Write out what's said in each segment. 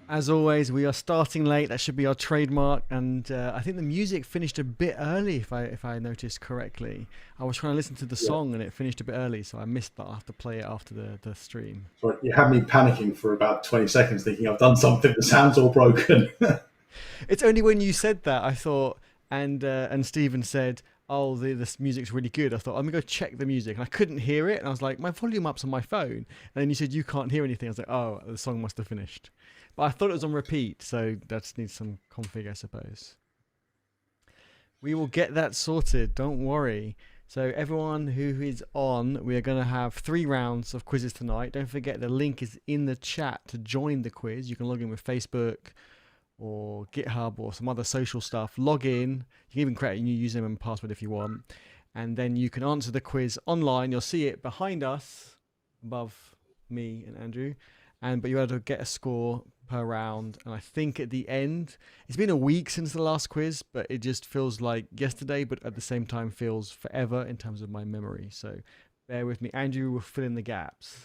As always, we are starting late. That should be our trademark. And I think the music finished a bit early, if I noticed correctly. I was trying to listen to the Yeah. song and it finished a bit early, so I missed that. I have to play it after the stream. So you had me panicking for about 20 seconds, thinking I've done something. The sound's all broken. It's only when you said that I thought, and Stephen said, "Oh, this music's really good." I thought I'm gonna go check the music, and I couldn't hear it, and I was like, "My volume up's on my phone." And then you said you can't hear anything. I was like, "Oh, the song must have finished," but I thought it was on repeat, so that just needs some config, I suppose. We will get that sorted. Don't worry. So everyone who is on, we are going to have 3 rounds of quizzes tonight. Don't forget the link is in the chat to join the quiz. You can log in with Facebook or GitHub or some other social stuff. Log in. You can even create a new username and password if you want. And then you can answer the quiz online. You'll see it behind us, above me and Andrew. But you're able to get a score per round. And I think at the end, it's been a week since the last quiz, but it just feels like yesterday, but at the same time feels forever in terms of my memory. So bear with me. Andrew will fill in the gaps.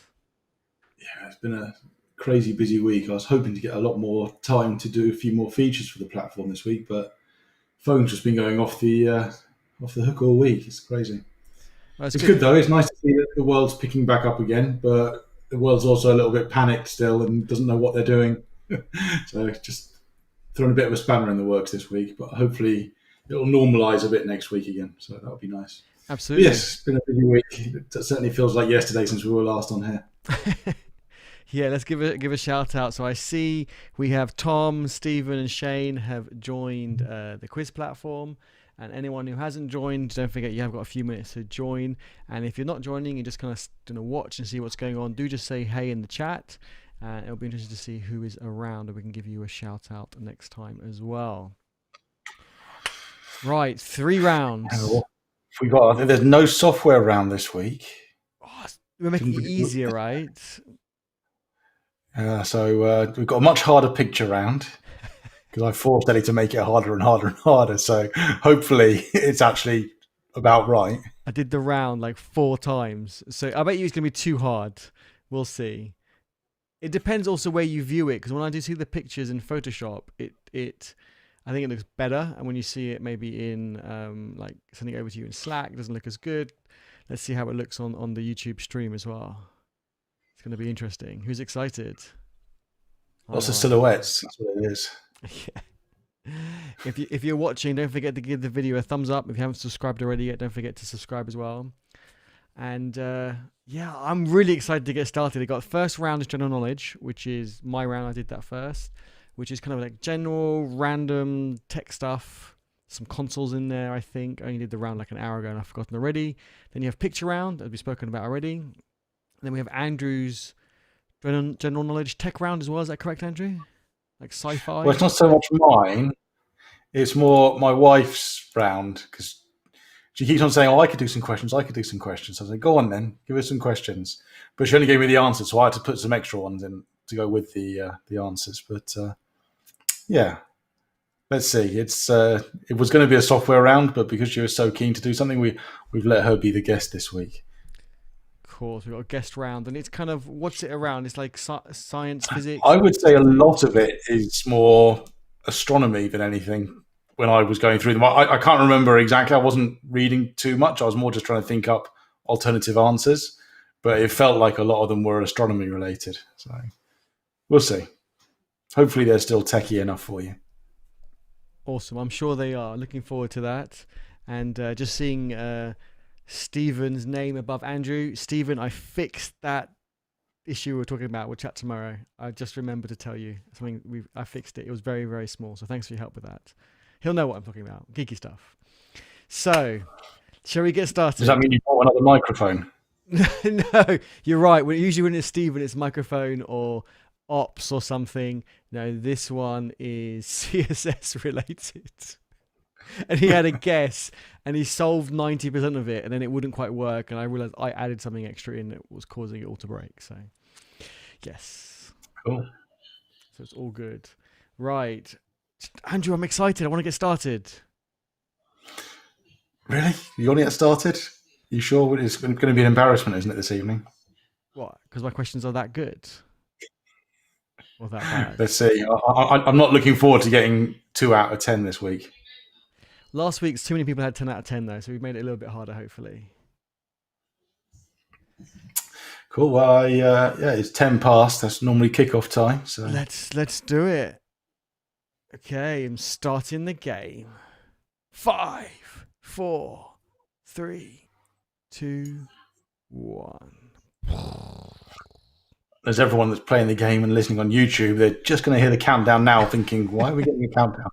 Yeah, it's been a crazy busy week. I was hoping to get a lot more time to do a few more features for the platform this week, but phone's just been going off the hook all week. It's crazy. Well, it's It's good. good though. It's nice to see that the world's picking back up again, but the world's also a little bit panicked still and doesn't know what they're doing. So just throwing a bit of a spanner in the works this week, but hopefully it'll normalise a bit next week again. So that'll be nice. But Absolutely. yes, it's been a busy week. It certainly feels like yesterday since we were last on here. Yeah, let's give a shout out. So I see we have Tom, Stephen, and Shane have joined the quiz platform. And anyone who hasn't joined, don't forget you have got a few minutes to join. And if you're not joining, you're just kind of going to watch and see what's going on. Do just say hey in the chat, and it'll be interesting to see who is around, and we can give you a shout out next time as well. Right, 3 rounds. We got. I think there's no software around this week. Oh, we're making it easier, right? So we've got a much harder picture round because I forced Ellie to make it harder and harder and harder. So hopefully it's actually about right. I did the round like 4 times, so I bet you it's gonna be too hard. We'll see. It depends also where you view it, because when I do see the pictures in Photoshop, it I think it looks better, and when you see it maybe in like sending it over to you in Slack, it doesn't look as good. Let's see how it looks on the YouTube stream as well. It's going to be interesting. Who's excited? I Lots of know I am. silhouettes. That's what it is. Yeah. If you're watching, don't forget to give the video a thumbs up. If you haven't subscribed already yet, don't forget to subscribe as well. And yeah, I'm really excited to get started. I got first round is general knowledge, which is my round. I did that first, which is kind of like general random tech stuff. Some consoles in there, I think. I only did the round like an hour ago and I've forgotten already. Then you have picture round, as we've spoken about already. And then we have Andrew's general knowledge tech round as well. Is that correct, Andrew? Like Well, sci-fi? it's not so much mine. It's more my wife's round because she keeps on saying, "Oh, I could do some questions. I could do some questions." So I was like, "Go on then, give us some questions." But she only gave me the answers, so I had to put some extra ones in to go with the answers. But yeah, let's see. It was going to be a software round, but because she was so keen to do something, we've let her be the guest this week. Of course, we've got a guest round, and it's kind of what's it around? It's like science, physics, I would say a something. lot of it is more astronomy than anything. When I was going through them, I can't remember exactly. I wasn't reading too much. I was more just trying to think up alternative answers, but it felt like a lot of them were astronomy related. So we'll see. Hopefully, they're still techie enough for you. Awesome. I'm sure they are. Looking forward to that. And just seeing Stephen's name above Andrew. Stephen, I fixed that issue we were talking about. We'll chat tomorrow. I just remembered to tell you something. I fixed it. It was very, very small. So thanks for your help with that. He'll know what I'm talking about. Geeky stuff. So, shall we get Does that started? mean you bought another microphone? No, you're right. Usually when it's Stephen, it's microphone or ops or something. No, this one is CSS related. And he had a guess and he solved 90% of it and then it wouldn't quite work. And I realized I added something extra in that was causing it all to break. So, yes. Cool. So it's all good. Right. Andrew, I'm excited. I want to get started. Really? You want to get started? You sure? It's going to be an embarrassment, isn't it, this evening? What? Because my questions are that good. or that bad. Let's see. I'm not looking forward to getting 2 out of 10 this week. Last week's too many people had 10 out of 10 though, so we've made it a little bit harder, hopefully. Cool. Well, yeah, it's 10 past. That's normally kickoff time. So Let's do it. Okay, I'm starting the game. 5, 4, 3, 2, 1. there's everyone that's playing the game and listening on YouTube. They're just going to hear the countdown now, thinking, "Why are we getting a countdown?"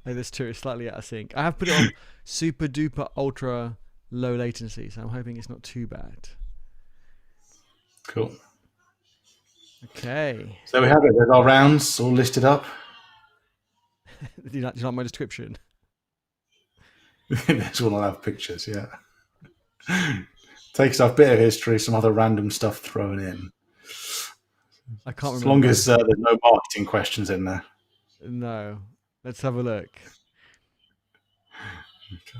Oh, that's true. It's slightly out of sync. I have put it on super duper ultra low latency, so I'm hoping it's not too bad. Cool. Okay. So we have it. There's our rounds all listed up. Do you like my description? This one will have pictures. Yeah. Takes off a bit of history, some other random stuff thrown in. I can't remember. As long as there's no marketing questions in there. No. Let's have a look. Okay.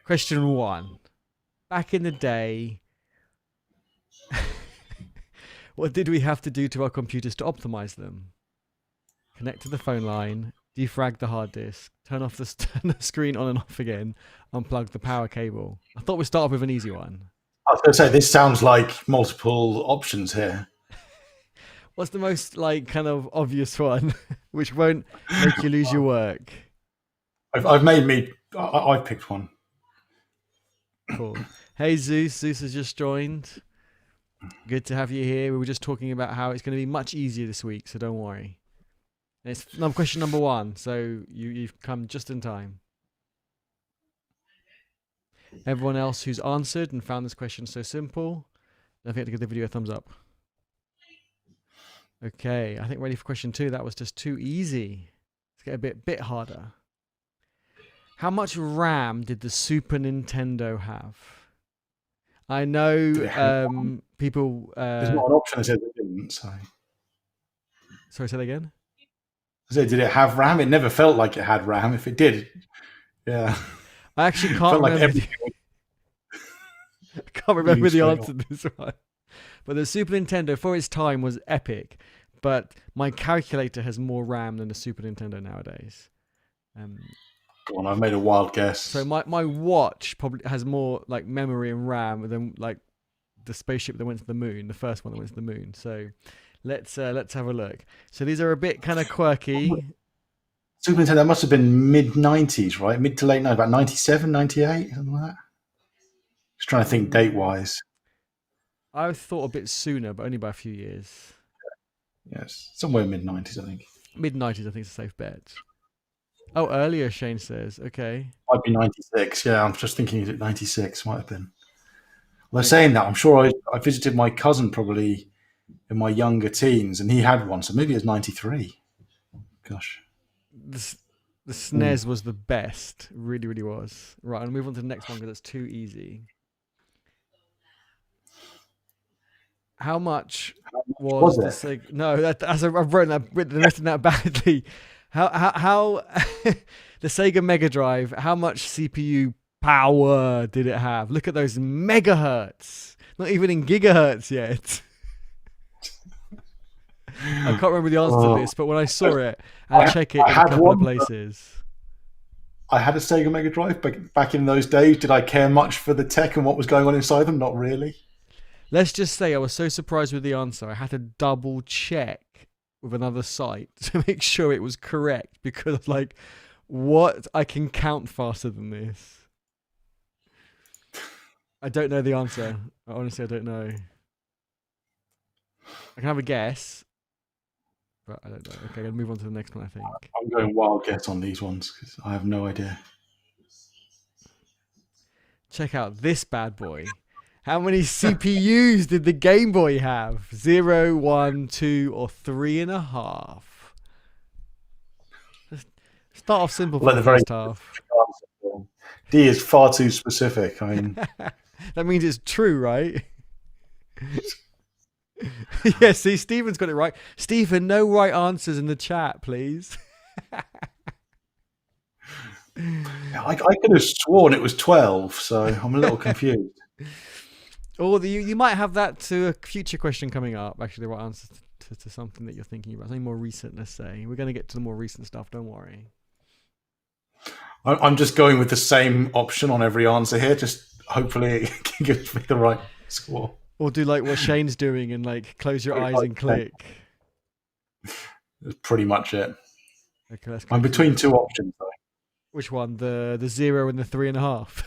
Question 1. Back in the day, what did we have to do to our computers to optimize them? Connect to the phone line, defrag the hard disk, turn the screen on and off again, unplug the power cable. I thought we'd start off with an easy one. I was going to say, this sounds like multiple options here. What's the most kind of obvious one, which won't make you lose your work? I've picked one. Cool. Hey Zeus. Zeus has just joined. Good to have you here. We were just talking about how it's going to be much easier this week, so don't worry. It's question number 1, so you've come just in time. Everyone else who's answered and found this question so simple, don't forget to give the video a thumbs up. Okay, I think ready for question 2. That was just too easy. Let's get a bit harder. How much RAM did the Super Nintendo have? I know people... There's not an option that says it didn't. Sorry, say that again? I said, did it have RAM? It never felt like it had RAM. If it did, yeah. I actually can't remember. I can't remember the answer to this one. But the Super Nintendo, for its time, was epic. But my calculator has more RAM than the Super Nintendo nowadays. Go on, I've made a wild guess. So my watch probably has more memory and RAM than the spaceship that went to the moon, the first one that went to the moon. So let's have a look. So these are a bit kind of quirky. Super Nintendo, that must have been mid-90s, right? Mid to late 90s, about 97, 98, something like that. Just trying to think date-wise. I thought a bit sooner, but only by a few years. Yes, somewhere mid-90s, I think. Mid-90s, I think, is a safe bet. Oh, earlier, Shane says. Okay. Might be 96, yeah. I'm just thinking, is it 96? Might have been. Well, saying that, I'm sure I visited my cousin probably in my younger teens, and he had one, so maybe it was 93. Gosh. The SNES was the best. It really, really was. Right, I'll move on to the next one because it's too easy. How much was the Sega? No, I've written that badly. How the Sega Mega Drive? How much CPU power did it have? Look at those megahertz. Not even in gigahertz yet. I can't remember the answer to this, but when I saw it, I'll check it in a couple of places. I had a Sega Mega Drive back in those days. Did I care much for the tech and what was going on inside them? Not really. Let's just say I was so surprised with the answer, I had to double check with another site to make sure it was correct because what? I can count faster than this. I don't know the answer. Honestly, I don't know. I can have a guess, but I don't know. Okay, I'm going to move on to the next one, I think. I'm going wild guess on these ones because I have no idea. Check out this bad boy. How many CPUs did the Game Boy have? 0, 1, 2, or 3.5? Start off simple for the first half. D is far too specific. I mean, that means it's true, right? Yeah, see, Stephen's got it right. Stephen, no right answers in the chat, please. I could have sworn it was 12, so I'm a little confused. Or you might have that to a future question coming up, actually, the right answer to something that you're thinking about. Something more recent, let's say. We're going to get to the more recent stuff. Don't worry. I'm just going with the same option on every answer here. Just hopefully it can give me the right score. Or do like what Shane's doing and like close your eyes and click. That's pretty much it. Okay, let's go. I'm between two options though. Which one? The 0 and the 3.5.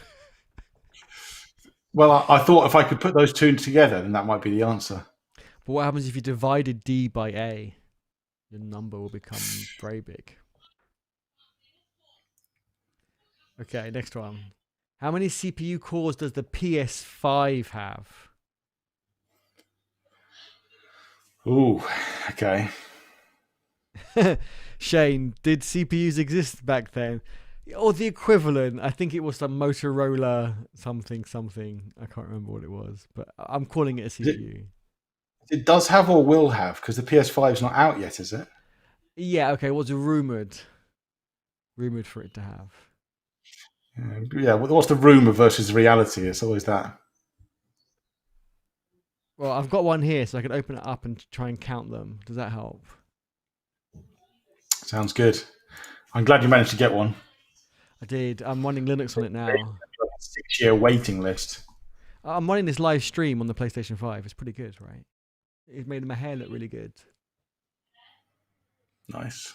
Well, I thought if I could put those two together, then that might be the answer. But what happens if you divided D by A? Your number will become very big. Okay, next one. How many CPU cores does the PS5 have? Ooh, okay. Shane, did CPUs exist back then? Or the equivalent? I think it was some Motorola something. I can't remember what it was, but I'm calling it a CPU. It does have or will have, because the PS5 is not out yet, is it? Yeah, okay, what's rumored for it to have? Yeah, what's the rumor versus the reality? It's always that. Well, I've got one here, so I can open it up and try and count them. Does that help? Sounds good. I'm glad you managed to get one. I did. I'm running Linux on it now. 6-year waiting list. I'm running this live stream on the PlayStation 5. It's pretty good, right? It made my hair look really good. Nice.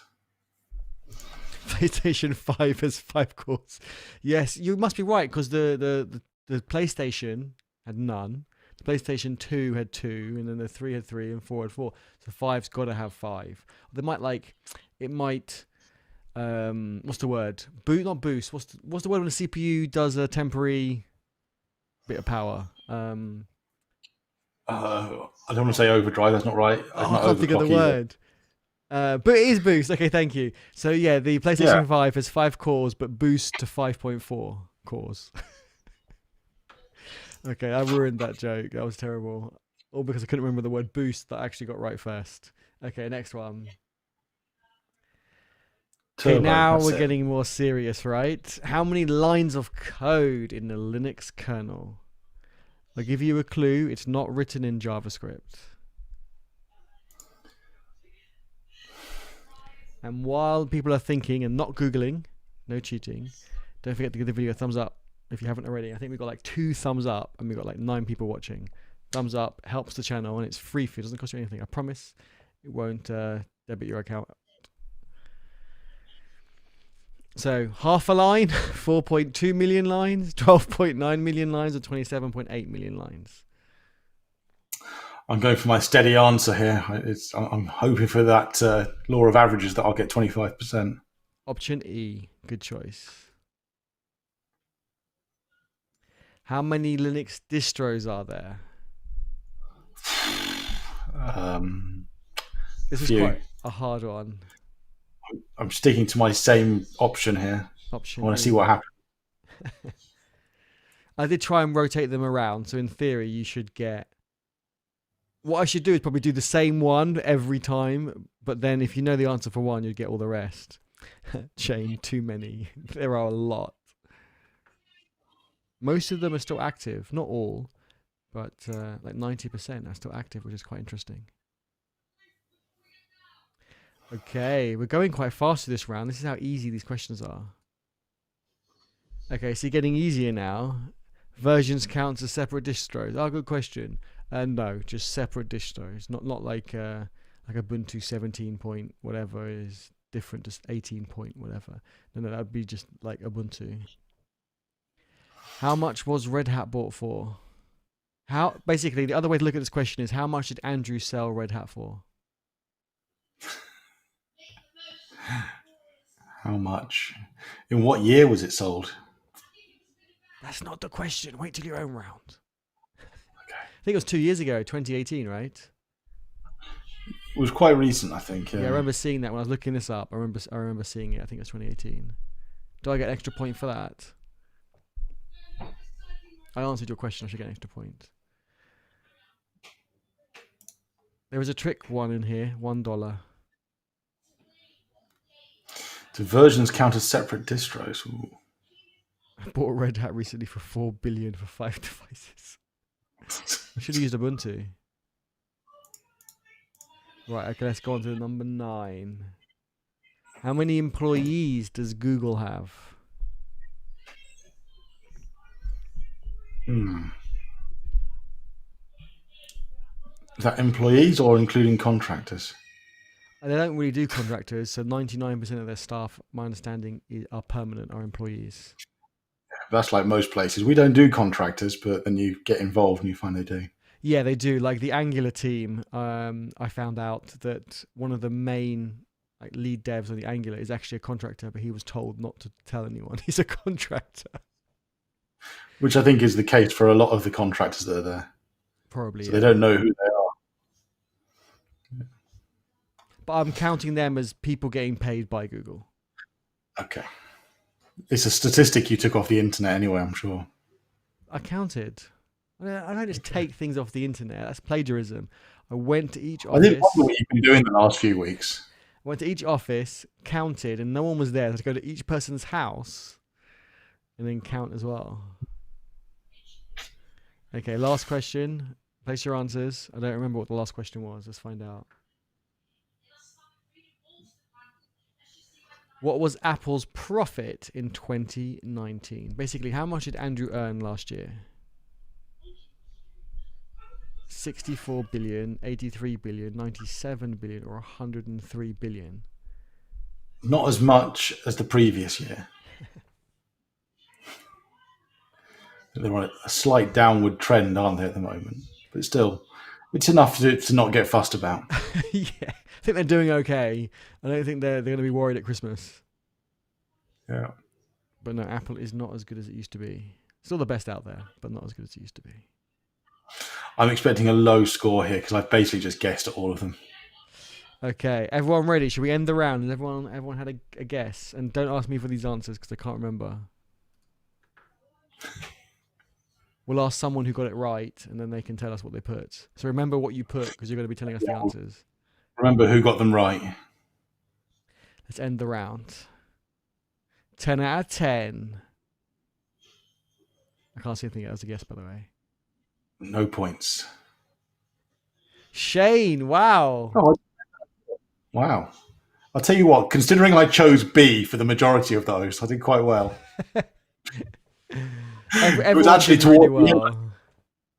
PlayStation 5 has 5 cores. Yes, you must be right, because the PlayStation had none. The PlayStation 2 had 2, and then the 3 had 3, and 4 had 4. So 5's got to have 5. They might what's the word? Not boost. What's the word when a CPU does a temporary bit of power? I don't want to say overdrive. That's not right. I can't think of the word. But it is boost. Okay, thank you. So yeah, the PlayStation 5 has 5 cores, but boost to 5.4 cores. Okay, I ruined that joke. That was terrible. All because I couldn't remember the word boost that I actually got right first. Okay, next one. Okay, now we're getting more serious, right? How many lines of code in the Linux kernel? I'll give you a clue. It's not written in JavaScript. And while people are thinking and not Googling, no cheating, don't forget to give the video a thumbs up if you haven't already. I think we've got like 2 thumbs up and we've got like 9 people watching. Thumbs up helps the channel and it's free for you. It doesn't cost you anything. I promise it won't debit your account. So half a line, 4.2 million lines, 12.9 million lines, or 27.8 million lines. I'm going for my steady answer here. I'm hoping for that law of averages that I'll get 25%. Option E, good choice. How many Linux distros are there? This is quite a hard one. I'm sticking to my same option here. Option I want to E. see what happens. I did try and rotate them around, so in theory you should get... What I should do is probably do the same one every time, but then if you know the answer for one, you'd get all the rest. Shame, too many. There are a lot. Most of them are still active, not all, but like 90% are still active, which is quite interesting. Okay, we're going quite fast through this round. This is how easy these questions are. Okay, so you're getting easier now. Versions count as separate distros. Oh, good question. No, just separate distros. Not like Ubuntu 17 point whatever is different to 18 point whatever. No, that would be just like Ubuntu. How much was Red Hat bought for? Basically, the other way to look at this question is how much did Andrew sell Red Hat for? How much? In what year was it sold? That's not the question. Wait till your own round. Okay. I think it was 2 years ago, 2018, right? It was quite recent, I think. Yeah, I remember seeing that when I was looking this up. I remember seeing it. I think it was 2018. Do I get an extra point for that? I answered your question. I should get an extra point. There was a trick one in here. $1. Do versions count as separate distros? Ooh. I bought Red Hat recently for $4 billion for 5 devices. I should have used Ubuntu. Right, okay, let's go on to number 9. How many employees does Google have? Hmm. Is that employees or including contractors? They don't really do contractors, so 99% of their staff, my understanding, are permanent, are employees. That's like most places. We don't do contractors, but then you get involved and you find they do. Yeah, they do. Like the Angular team, I found out that one of the main like lead devs on the Angular is actually a contractor, but he was told not to tell anyone he's a contractor. Which I think is the case for a lot of the contractors that are there. Probably, So yeah. they don't know who they But I'm counting them as people getting paid by Google. are. Okay. It's a statistic you took off the internet anyway, I'm sure. I counted. I don't just take things off the internet. That's plagiarism. I went to each I think office. probably what you've been doing the last few weeks. Went to each office, counted, and no one was there. So I had to go to each person's house and then count as well. Okay, last question. Place your answers. I don't remember what the last question was. Let's find out. What was Apple's profit in 2019? Basically, how much did Andrew earn last year? 64 billion, 83 billion, 97 billion, or 103 billion? Not as much as the previous year. They're on a slight downward trend, aren't they, at the moment? But still, it's enough to not get fussed about. Yeah, I think they're doing okay. I don't think they're going to be worried at Christmas. Yeah. But no, Apple is not as good as it used to be. Still the best out there, but not as good as it used to be. I'm expecting a low score here because I've basically just guessed at all of them. Okay, everyone ready? Should we end the round? Has everyone had a guess? And don't ask me for these answers because I can't remember. We'll ask someone who got it right, and then they can tell us what they put. So remember what you put because you're going to be telling us the answers. Remember who got them right. Let's end the round. 10 out of 10. I can't see anything else to guess, by the way. No points. Shane, wow. Oh, wow. I'll tell you what, considering I chose B for the majority of those, I did quite well. It was actually really toward the end. well.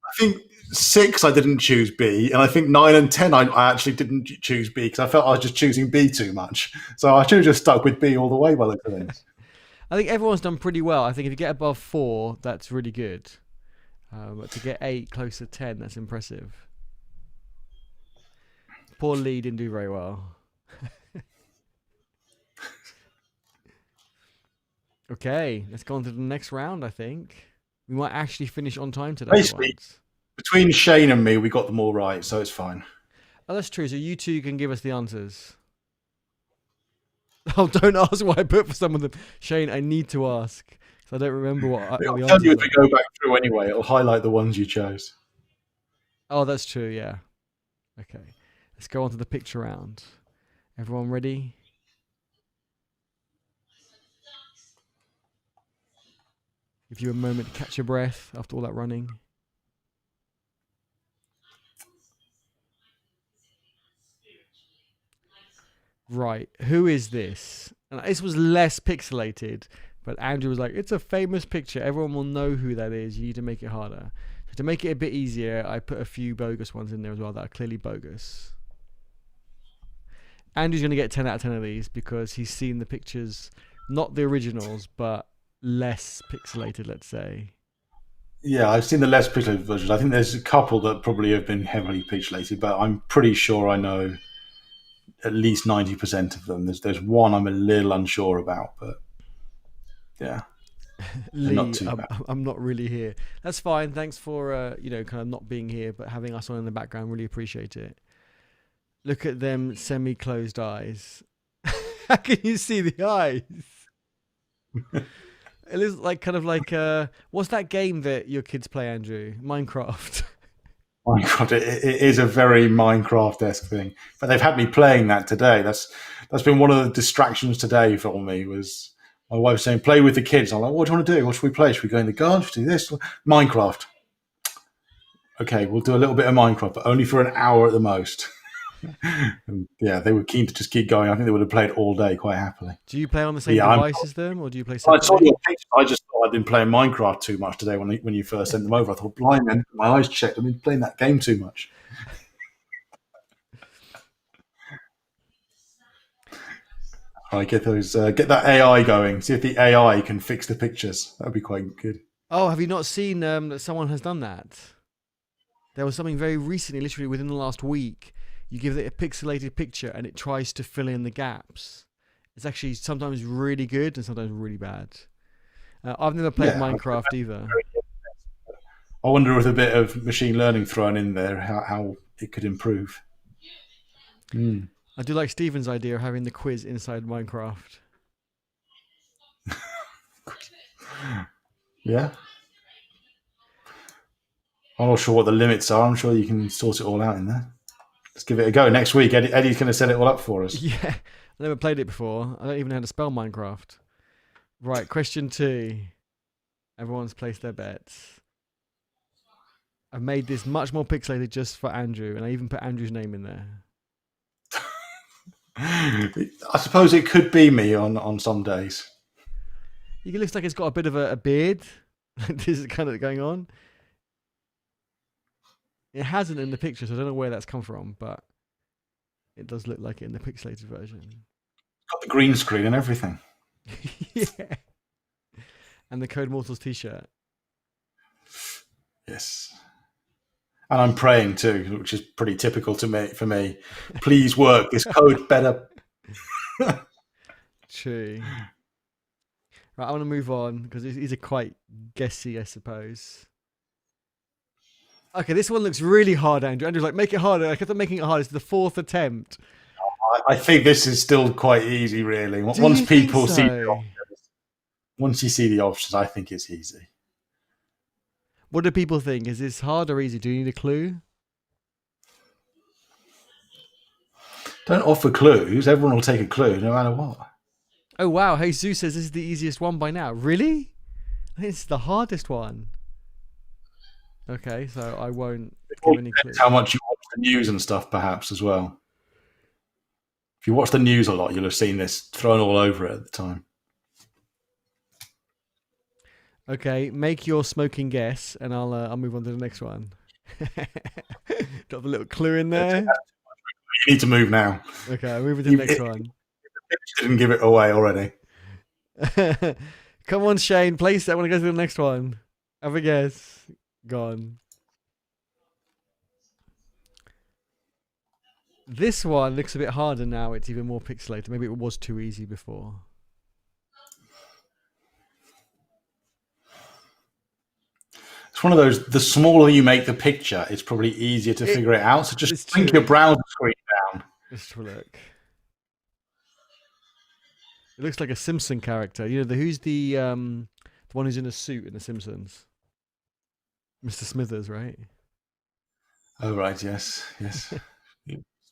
I think 6 I didn't choose B, and I think 9 and 10 I actually didn't choose B because I felt I was just choosing B too much. So I should have just stuck with B all the way by the looks of things. I think everyone's done pretty well. I think if you get above 4, that's really good. But to get 8, close to 10, that's impressive. Poor Lee didn't do very well. Okay, let's go on to the next round, I think. We might actually finish on time today. Basically, between Shane and me, we got them all right, so it's fine. Oh, that's true. So you two can give us the answers. Oh, don't ask what I put for some of them. Shane, I need to ask. So I don't remember what I'll the tell answers you as are. we go back through anyway. It'll highlight the ones you chose. Oh, that's true, yeah. Okay. Let's go on to the picture round. Everyone ready? Give you a moment to catch your breath after all that running. Right, who is this? And this was less pixelated, but Andrew was like, it's a famous picture. Everyone will know who that is. You need to make it harder. So to make it a bit easier, I put a few bogus ones in there as well that are clearly bogus. Andrew's going to get 10 out of 10 of these because he's seen the pictures, not the originals, but less pixelated, let's say. Yeah, I've seen the less pixelated versions. I think there's a couple that probably have been heavily pixelated, but I'm pretty sure I know at least 90% of them. There's one I'm a little unsure about, but yeah. Lee, not too bad. I'm not really here. That's fine. Thanks for kind of not being here, but having us on in the background. Really appreciate it. Look at them semi-closed eyes. How can you see the eyes? It is like kind of like what's that game that your kids play, Andrew? Minecraft. Minecraft, it is a very Minecraft-esque thing. But they've had me playing that today. That's been one of the distractions today for me. Was my wife saying, "Play with the kids." I'm like, "What do you want to do? What should we play? Should we go in the garden? Should we do this? Minecraft." Okay, we'll do a little bit of Minecraft, but only for an hour at the most. And yeah, they were keen to just keep going. I think they would have played all day quite happily. Do you play on the But same yeah, device as them, or do you play I saw separately? your picture. I just thought I'd been playing Minecraft too much today when you first sent them over. I thought, blind man, my eyes checked. I've been playing that game too much. I get those, get that AI going. See if the AI can fix the pictures. That would be quite good. Oh, have you not seen that someone has done that? There was something very recently, literally within the last week. You give it a pixelated picture and it tries to fill in the gaps. It's actually sometimes really good and sometimes really bad. I've never played Yeah, Minecraft either. I wonder with a bit of machine learning thrown in there how it could improve. Mm. I do like Steven's idea of having the quiz inside Minecraft. Yeah, I'm not sure what the limits are. I'm sure you can sort it all out in there. Let's give it a go next week. Eddie's going to set it all up for us. Yeah, I never played it before. I don't even know how to spell Minecraft. Right, question 2. Everyone's placed their bets. I've made this much more pixelated just for Andrew, and I even put Andrew's name in there. I suppose it could be me on some days. It looks like it's got a bit of a beard. This is kind of going on. It hasn't in the picture, so I don't know where that's come from, but it does look like it in the pixelated version. Got the green screen and everything. Yeah. And the Code Mortals t-shirt. Yes. And I'm praying too, which is pretty typical for me. Please work this code better. True. Right, I want to move on because these are quite guessy, I suppose. Okay, this one looks really hard, Andrew. Andrew's like, make it harder. I kept on making it hard. It's the 4th attempt. I think this is still quite easy, really. Do you think so? Once you see the options, I think it's easy. What do people think? Is this hard or easy? Do you need a clue? Don't offer clues. Everyone will take a clue no matter what. Oh, wow. Jesus says this is the easiest one by now. Really? I think it's the hardest one. Okay, so I won't give any clues. How much you watch the news and stuff, perhaps, as well. If you watch the news a lot, you'll have seen this thrown all over it at the time. Okay, make your smoking guess, and I'll move on to the next one. Got a little clue in there. You need to move now. Okay, I'll move to the next one. Didn't give it away already. Come on, Shane, place that. I want to go to the next one. Have a guess. Gone. This one looks a bit harder now. It's even more pixelated. Maybe it was too easy before. It's one of those, the smaller you make the picture, it's probably easier to figure it out. So just shrink your browser screen down. Let's have a look. It looks like a Simpson character. You know, who's the one who's in a suit in The Simpsons? Mr. Smithers, right? Oh, right, yes.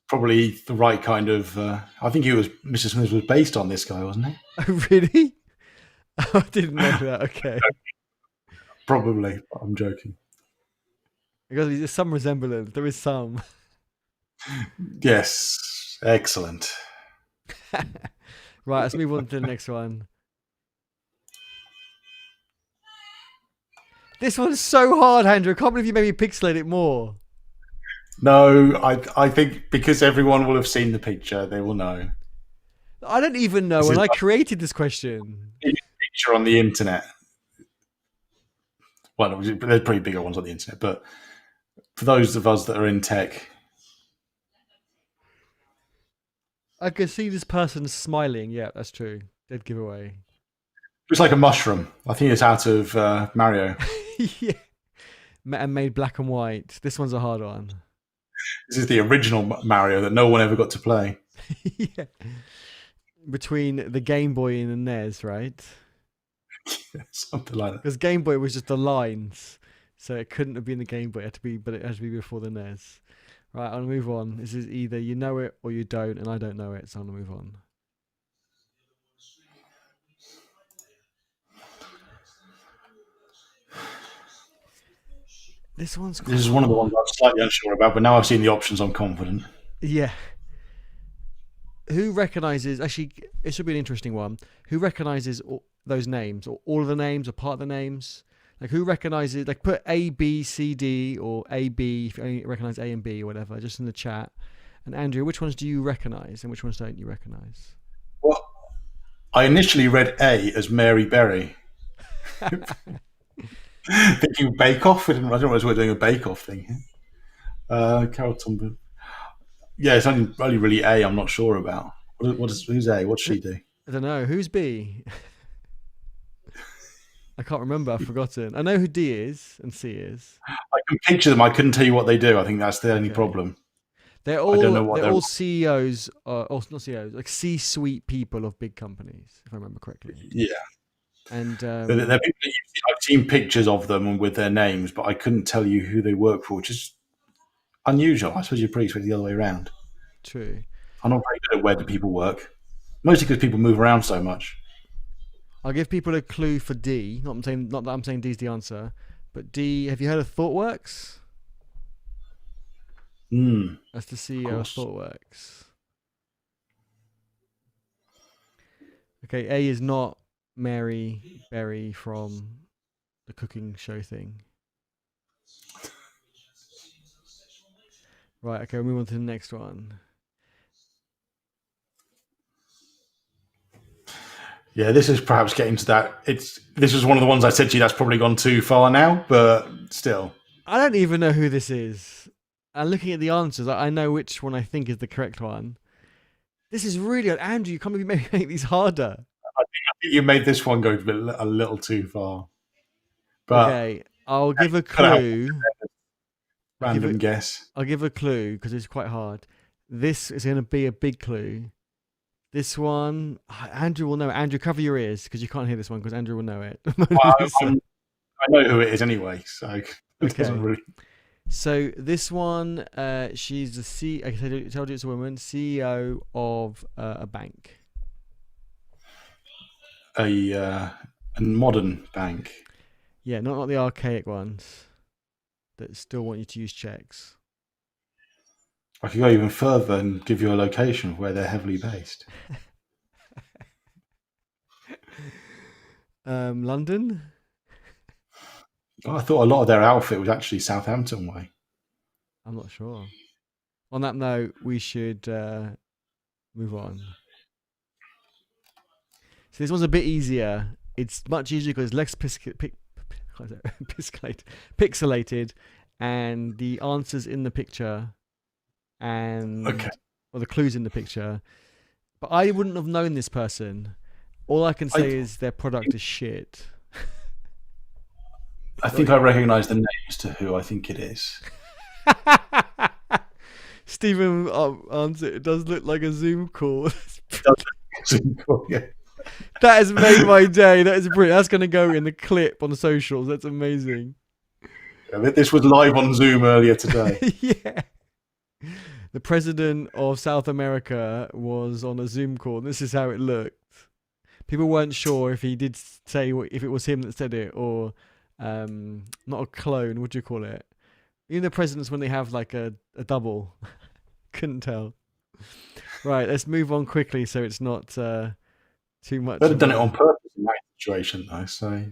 Probably the right kind of. I think Mr. Smithers was based on this guy, wasn't he? Oh, really? I didn't know that. Okay. Probably. I'm joking. Because there's some resemblance. There is some. Yes. Excellent. Right, let's move on to the next one. This one's so hard, Andrew. I can't believe you made me pixelate it more. No, I think because everyone will have seen the picture, they will know. I don't even know when I created this question. Picture on the internet. Well, there's pretty bigger ones on the internet, but for those of us that are in tech, I can see this person smiling. Yeah, that's true. Dead giveaway. looks like a mushroom. I think it's out of Mario. Yeah. And made black and white. This one's a hard one. This is the original Mario that no one ever got to play. Yeah. Between the Game Boy and the NES, right? Something like that. Because Game Boy was just the lines, so it couldn't have been the Game Boy. It had to be before the NES. Right, I'll move on. This is either you know it or you don't, and I don't know it, so I'm gonna move on. This is one of the ones I'm slightly unsure about, but now I've seen the options, I'm confident. Yeah. Who recognizes? Actually, it should be an interesting one. Who recognizes those names, or all of the names, or part of the names? Like who recognizes? Like put A, B, C, D, or A, B if you only recognize A and B or whatever, just in the chat. And Andrew, which ones do you recognize, and which ones don't you recognize? Well, I initially read A as Mary Berry, thinking Bake Off. I didn't realize we were doing a Bake Off thing. Carol Tumblr. Yeah, it's only really A. I'm not sure about. Who's A? What's she do? I don't know. Who's B? I can't remember. I've forgotten. I know who D is and C is. I can picture them. I couldn't tell you what they do. I think that's the only Okay. problem. They're I don't all know what they're all CEOs, or not CEOs, like C-suite people of big companies, if I remember correctly. Yeah, And they're people that I've seen pictures of them and with their names, but I couldn't tell you who they work for, which is unusual. I suppose you're pretty expect the other way around. true. I'm not very good at where do people work, mostly because people move around so much. I'll give people a clue for D. Not that I'm saying D's the answer, but D. Have you heard of ThoughtWorks? That's the CEO of ThoughtWorks. Okay, A is not Mary Berry from the cooking show thing. Right, okay, we'll move on to the next one. Yeah, this is perhaps getting to that. This was one of the ones I said to you that's probably gone too far now, but still. I don't even know who this is. And looking at the answers, I know which one I think is the correct one. This is really Andrew. You can't maybe make these harder. I think you made this one go a little too far. But okay, I'll give a clue. Random guess. I'll give a clue because it's quite hard. This is going to be a big clue. This one, Andrew will know it. Andrew, cover your ears because you can't hear this one because Andrew will know it. I know who it is anyway, so it doesn't really. So this one, she's the I told you it's a woman, CEO of a bank. A modern bank. Yeah, not the archaic ones that still want you to use checks. I could go even further and give you a location of where they're heavily based. London? I thought a lot of their outfit was actually Southampton way. I'm not sure. On that note, we should move on. So this one's a bit easier. It's much easier because it's less pixelated, and the answers in the picture, and or the clues in the picture. But I wouldn't have known this person. All I can say is their product is shit. I think I recognise the names to who I think it is. Stephen answer. It does look like a Zoom call. Yeah. That has made my day. That is brilliant. That's going to go in the clip on the socials. That's amazing. Yeah, this was live on Zoom earlier today. Yeah. The president of South America was on a Zoom call. And this is how it looked. People weren't sure if he did say if it was him that said it or not a clone. What do you call it? You know, the presidents when they have like a double. Couldn't tell. Right, let's move on quickly so it's not too much. They'd have done it on purpose in that situation, though. So,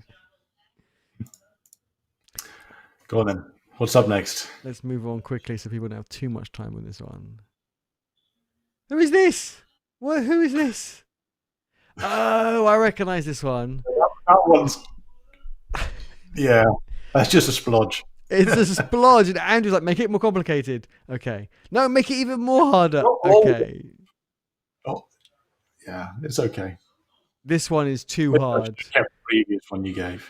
go on then. What's up next? Let's move on quickly so people don't have too much time with this one. Who is this? What? Who is this? Oh, I recognise this one. That one's. Yeah, that's just a splodge. It's a splodge, and Andrew's like, make it more complicated. Okay. No, make it even more harder. Okay. Oh, yeah, it's okay. This one is too hard. The previous one you gave.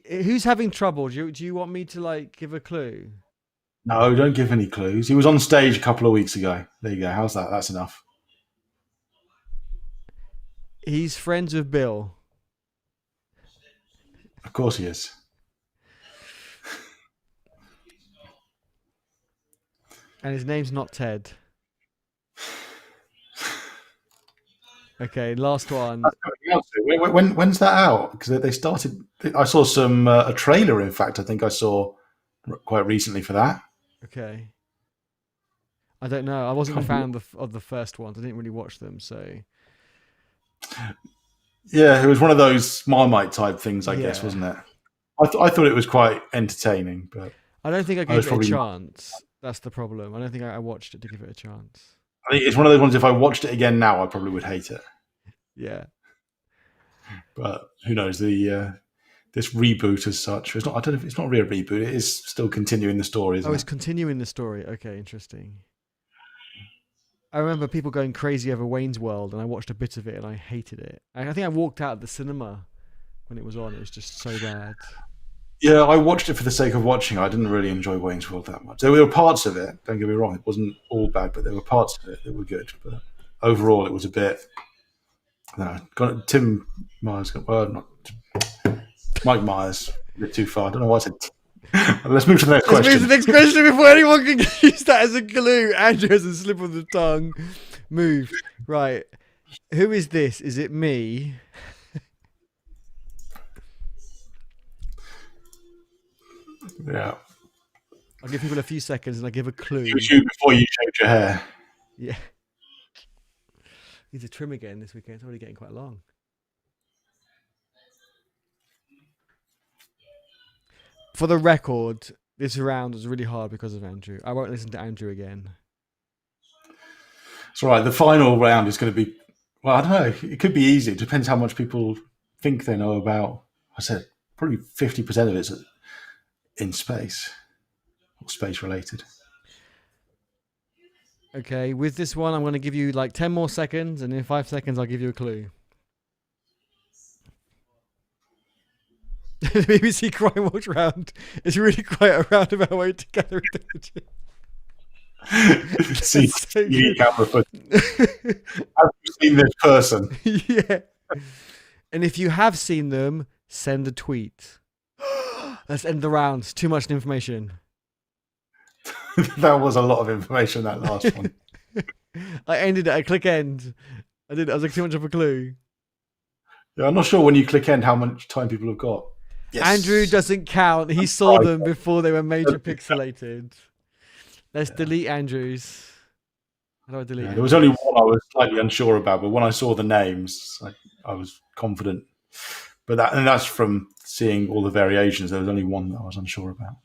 Who's having trouble? Do you want me to like give a clue? No, don't give any clues. He was on stage a couple of weeks ago. There you go. How's that? That's enough. He's friends with Bill. Of course he is. And his name's not Ted. Okay, last one. When's that out? Because they started. I saw a trailer. In fact, I think I saw quite recently for that. Okay. I don't know. I wasn't a fan of the first ones. I didn't really watch them, so Yeah, it was one of those Marmite type things, I guess, yeah. wasn't it? I thought it was quite entertaining, but I don't think I I was gave it a probably not. chance. That's the problem. I don't think I watched it to give it a chance. I think it's one of those ones. If I watched it again now, I probably would hate it. Yeah. But who knows? This reboot as such. It's not. I don't know if it's not really a reboot. It is still continuing the story, Oh, isn't it's it? continuing the story. Okay, interesting. I remember people going crazy over Wayne's World, and I watched a bit of it, and I hated it. I think I walked out of the cinema when it was on. It was just so bad. Yeah, I watched it for the sake of watching. I didn't really enjoy Wayne's World that much. There were parts of it. Don't get me wrong; it wasn't all bad, but there were parts of it that were good. But overall, it was a bit. No, got Tim Myers. Well, not Mike Myers. A bit too far. I don't know why I said. Let's move to the next Let's move to question. the next question before anyone can use that as a clue. Andrew has a slip of the tongue. Move. Right. Who is this? Is it me? Yeah, I'll give people a few seconds and I'll give a clue. it was you before you shaved your hair. Yeah. Need to trim again this weekend. It's already getting quite long. For the record, this round was really hard because of Andrew. I won't listen to Andrew again. It's all right. The final round is going to be. Well, I don't know. It could be easy. It depends how much people think they know about. I said probably 50% of it's in space or space related. Okay, with this one, I'm going to give you like 10 more seconds, and in 5 seconds, I'll give you a clue. The BBC Crime Watch round is really quite a roundabout way to gather intelligence. See, So camera footage. Have you seen this person? Yeah. And if you have seen them, send a tweet. Let's end the round. Too much information. That was a lot of information, that last one. I ended it. I click end. I did. I was like too much of a clue. Yeah, I'm not sure when you click end how much time people have got. Yes. Andrew doesn't count. He saw them before they were major pixelated. Let's delete Andrews. How do I delete? Yeah, there was only one I was slightly unsure about, but when I saw the names, I was confident. But that's from seeing all the variations. There was only one that I was unsure about.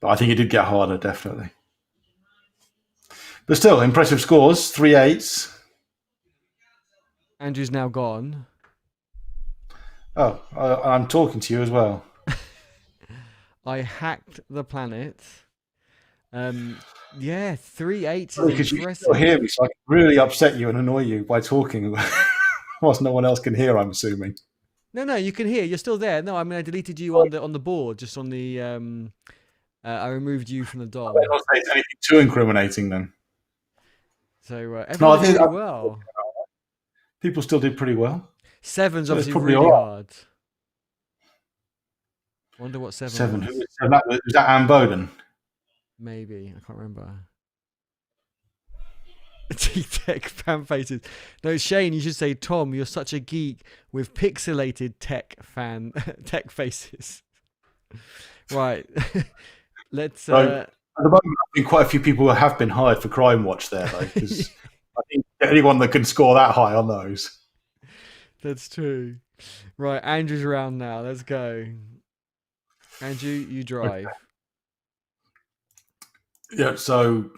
But I think it did get harder, definitely. But still, impressive scores. 3 8s. Andrew's now gone. Oh, I'm talking to you as well. I hacked the planet. Yeah, 3 8 is Because you impressive. still hear me, so I can really upset you and annoy you by talking whilst no one else can hear, I'm assuming. No, you can hear. You're still there. No, I mean I deleted you on the board, just on the I removed you from the DOM. I don't say anything too incriminating then. So everyone did really well. People still did pretty well. 7's So obviously probably really all right. hard. Wonder what 7. was. Was that Anne Bowden? Maybe. I can't remember. T-Tech fan faces. No, Shane, you should say, Tom, you're such a geek with pixelated tech tech faces. Right. Let's At the moment, I think quite a few people have been hired for Crime Watch there, though, because I think anyone that can score that high on those. That's true. Right, Andrew's around now. Let's go. Andrew, you drive. Okay. Yeah, so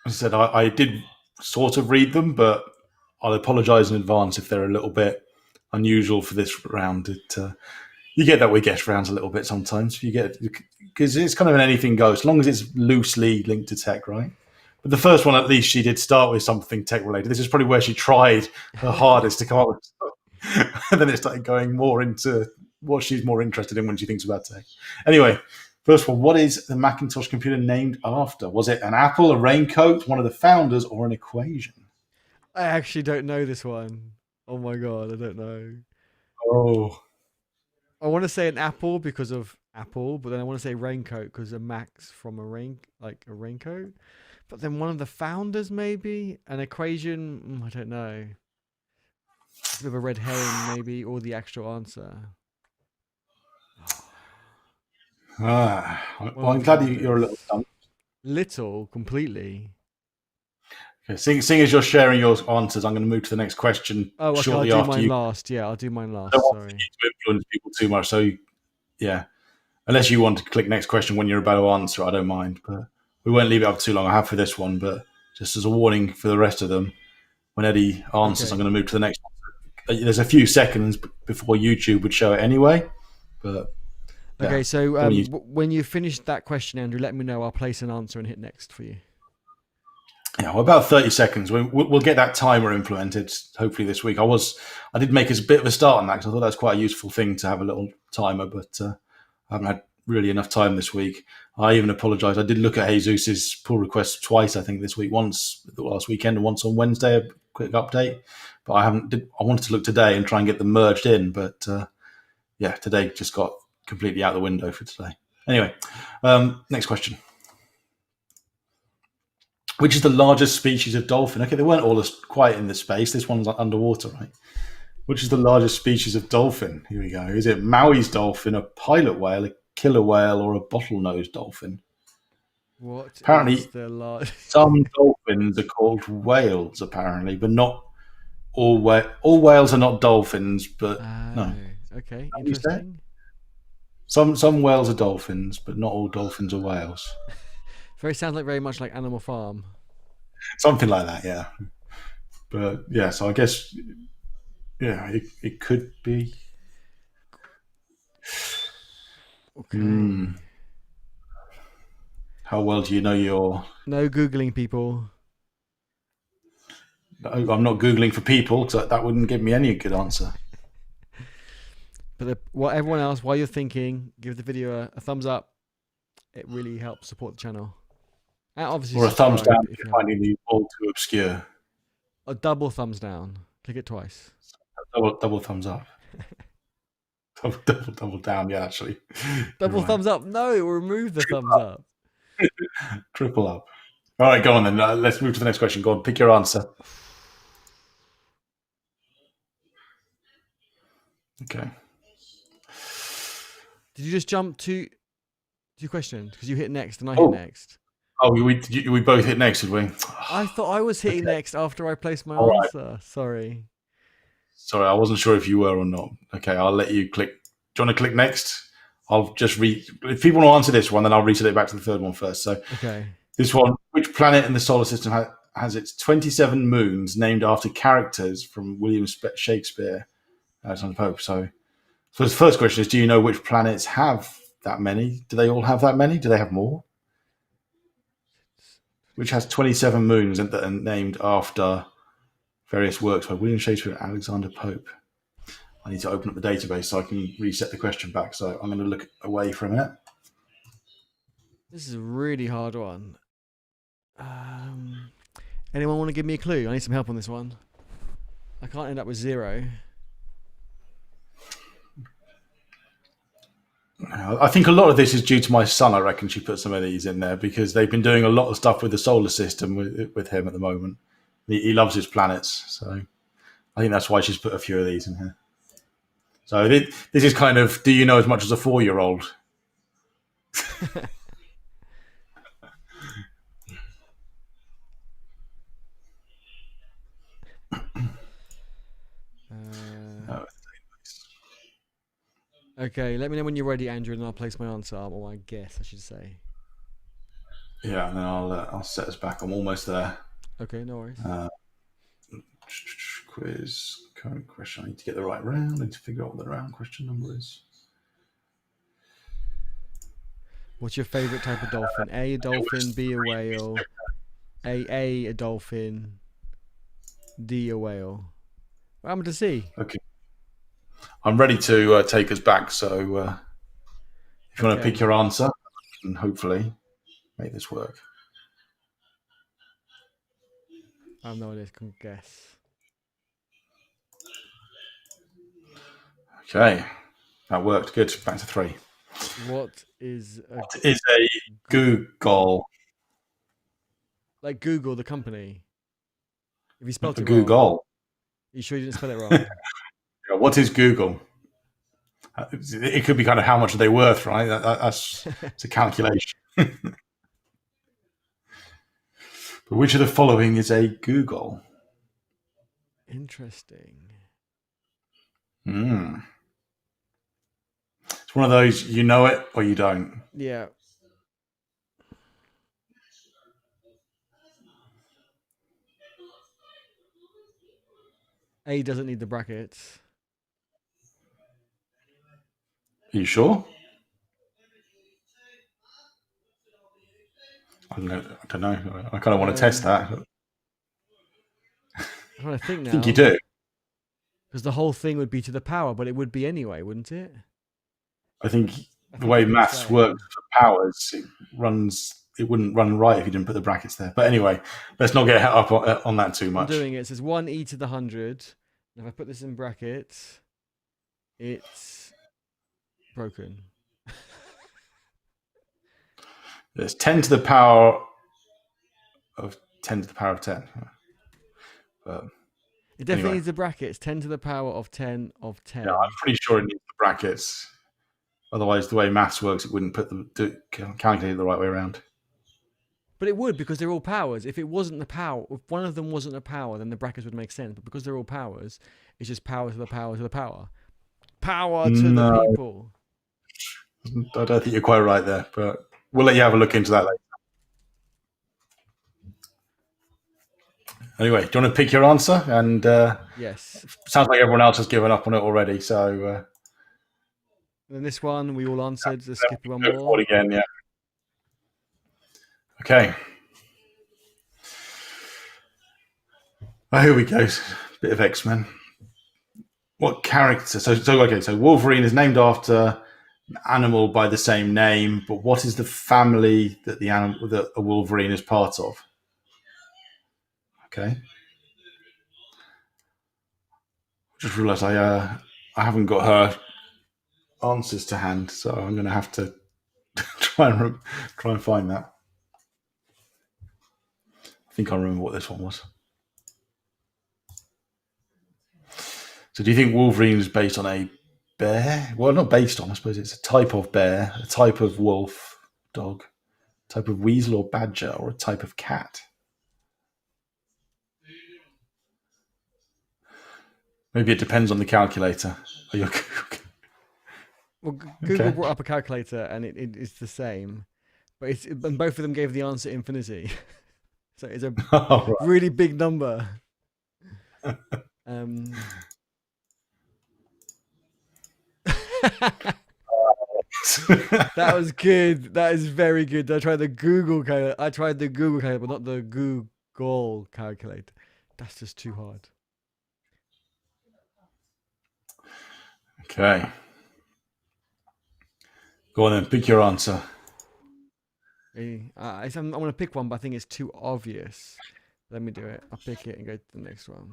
as I said, I did sort of read them, but I'll apologise in advance if they're a little bit unusual for this round. You get that with guest rounds a little bit sometimes. You get because it's kind of an anything goes, as long as it's loosely linked to tech, right? But the first one, at least, she did start with something tech related. This is probably where she tried her hardest to come up with stuff. And then it started going more into what she's more interested in when she thinks about tech. Anyway, first one, what is the Macintosh computer named after? Was it an apple, a raincoat, one of the founders, or an equation? I actually don't know this one. Oh my god, I don't know. Oh. I want to say an apple because of Apple, but then I want to say raincoat because of Max from a raincoat. But then one of the founders, maybe an equation. I don't know. It's a bit of a red herring, maybe, or the actual answer. Well, I'm glad you're a little stumped. Little, completely. Okay, seeing as you're sharing your answers, I'm going to move to the next question Oh, okay. I'll shortly do after mine you. last. Yeah, I'll do mine I don't last. want Sorry. you to influence people too much. So, yeah, unless you want to click next question when you're about to answer, I don't mind. But we won't leave it up too long. I have for this one, but just as a warning for the rest of them, when Eddie answers, I'm Okay. going to move to the next one. There's a few seconds before YouTube would show it anyway, but yeah, Okay. So don't you? when you finish that question, Andrew, let me know. I'll place an answer and hit next for you. Yeah, well, about 30 seconds. We'll get that timer implemented hopefully this week. I did make us a bit of a start on that because I thought that's quite a useful thing to have a little timer, but I haven't had really enough time this week. I even apologise. I did look at Jesus's pull request twice, I think, this week. Once last weekend and once on Wednesday, a quick update. But I wanted to look today and try and get them merged in, but yeah, today just got completely out the window for today. Anyway, next question. Which is the largest species of dolphin? Okay, they weren't all as quiet in the space. This one's underwater, right? Which is the largest species of dolphin? Here we go. Is it Maui's dolphin, a pilot whale, a killer whale, or a bottlenose dolphin? What is Apparently, the large? some dolphins are called whales, apparently, but not all. All whales are not dolphins, but no. Oh, okay. How do you say it? Interesting. Some whales are dolphins, but not all dolphins are whales. Sounds like very much like Animal Farm. Something like that, yeah. But yeah, so I guess yeah, it could be. Okay. How well do you know your? No googling, people. I'm not googling for people because that wouldn't give me any good answer. But what everyone else, while you're thinking, give the video a thumbs up. It really helps support the channel. And obviously Or a thumbs subscribe down if if you you're haven't. finding the all too obscure. A double thumbs down. Click it twice. Double thumbs up. Double down. Yeah, actually. You're Double right. thumbs up. No, it will remove the thumbs up. Triple up. All right, go on then. Let's move to the next question. Go on, pick your answer. Okay. Did you just jump to two questions? Because you hit next and I hit next. Oh, we both hit next, did we? I thought I was hitting next after I placed my All right. answer. Sorry. Sorry, I wasn't sure if you were or not. Okay, I'll let you click. Do you want to click next? I'll just read. If people want to answer this one, then I'll reset it back to the third one first. So Okay. this one: which planet in the solar system has its 27 moons named after characters from William Shakespeare, Alexander Pope? So the first question is: do you know which planets have that many? Do they all have that many? Do they have more? Which has 27 moons and that are named after various works by William Shakespeare and Alexander Pope? I need to open up the database so I can reset the question back. So I'm going to look away for a minute. This is a really hard one. Anyone want to give me a clue? I need some help on this one. I can't end up with 0. I think a lot of this is due to my son. I reckon she put some of these in there because they've been doing a lot of stuff with the solar system with him at the moment. He loves his planets, so I think that's why she's put a few of these in here. So this is kind of, do you know as much as a 4-year-old? Okay, let me know when you're ready, Andrew, and I'll place my answer, or my guess, I should say. Yeah, and then I'll set us back. I'm almost there. Okay, no worries. Quiz, current question. I need to get the right round. I need to figure out what the round question number is. What's your favourite type of dolphin? A dolphin, B, a whale. A dolphin. D, a whale. What happened to C? Okay. I'm ready to take us back. So if you want to pick your answer, and hopefully make this work. I have no idea. Can guess. Okay, that worked. Good. Back to 3. What is a Google? Like Google, the company. If you spelled it Google. wrong. Are you sure you didn't spell it wrong? What is Google? It could be kind of how much are they worth, right? That's it's a calculation. But But which of the following is a Google? Interesting. Hmm. It's one of those, you know it or you don't. Yeah. A doesn't need the brackets. Are you sure? I don't know. I kind of want to test that. I'm trying to think I think you now. do. Because the whole thing would be to the power, but it would be anyway, wouldn't it? I think I the think way it'd be the maths same. works for powers, it wouldn't run right if you didn't put the brackets there. But anyway, let's not get up on that too I'm much. doing it. It says 1e to the 100. And if I put this in brackets, it's broken. There's 10 to the power of 10 to the power of 10. But It definitely anyway, needs the brackets. 10 to the power of 10 of yeah, I'm 10. pretty sure it needs the brackets. Otherwise, the way maths works, it wouldn't calculate it the right way around. But it would because they're all powers. If it wasn't the power, if one of them wasn't a power, then the brackets would make sense. But because they're all powers, it's just power to the power to the power. Power to the No, people. I don't think you're quite right there, but we'll let you have a look into that later. Anyway, do you want to pick your answer? And Yes. sounds like everyone else has given up on it already. So And then this one we all answered. Let's skip one go more. forward again. Yeah. Okay. Oh, here we go. Bit of X-Men. What character? So Wolverine is named after an animal by the same name, but what is the family that the animal that a Wolverine is part of? Okay. Just realised I haven't got her answers to hand, so I'm going to have to try and find that. I think I remember what this one was. So, do you think Wolverine is based on a bear? Well, not based on. I suppose it's a type of bear, a type of wolf, dog, type of weasel or badger, or a type of cat. Maybe it depends on the calculator. Are you Well, Google okay? brought up a calculator and it's the same, but and both of them gave the answer infinity, so it's a All really big number. Um, right. that was good. That is very good. I tried the Google calculator. I tried the Google calculator, but not the Google calculator. That's just too hard. Okay. Go on then. Pick your answer. I'm going to pick one, but I think it's too obvious. Let me do it. I'll pick it and go to the next one.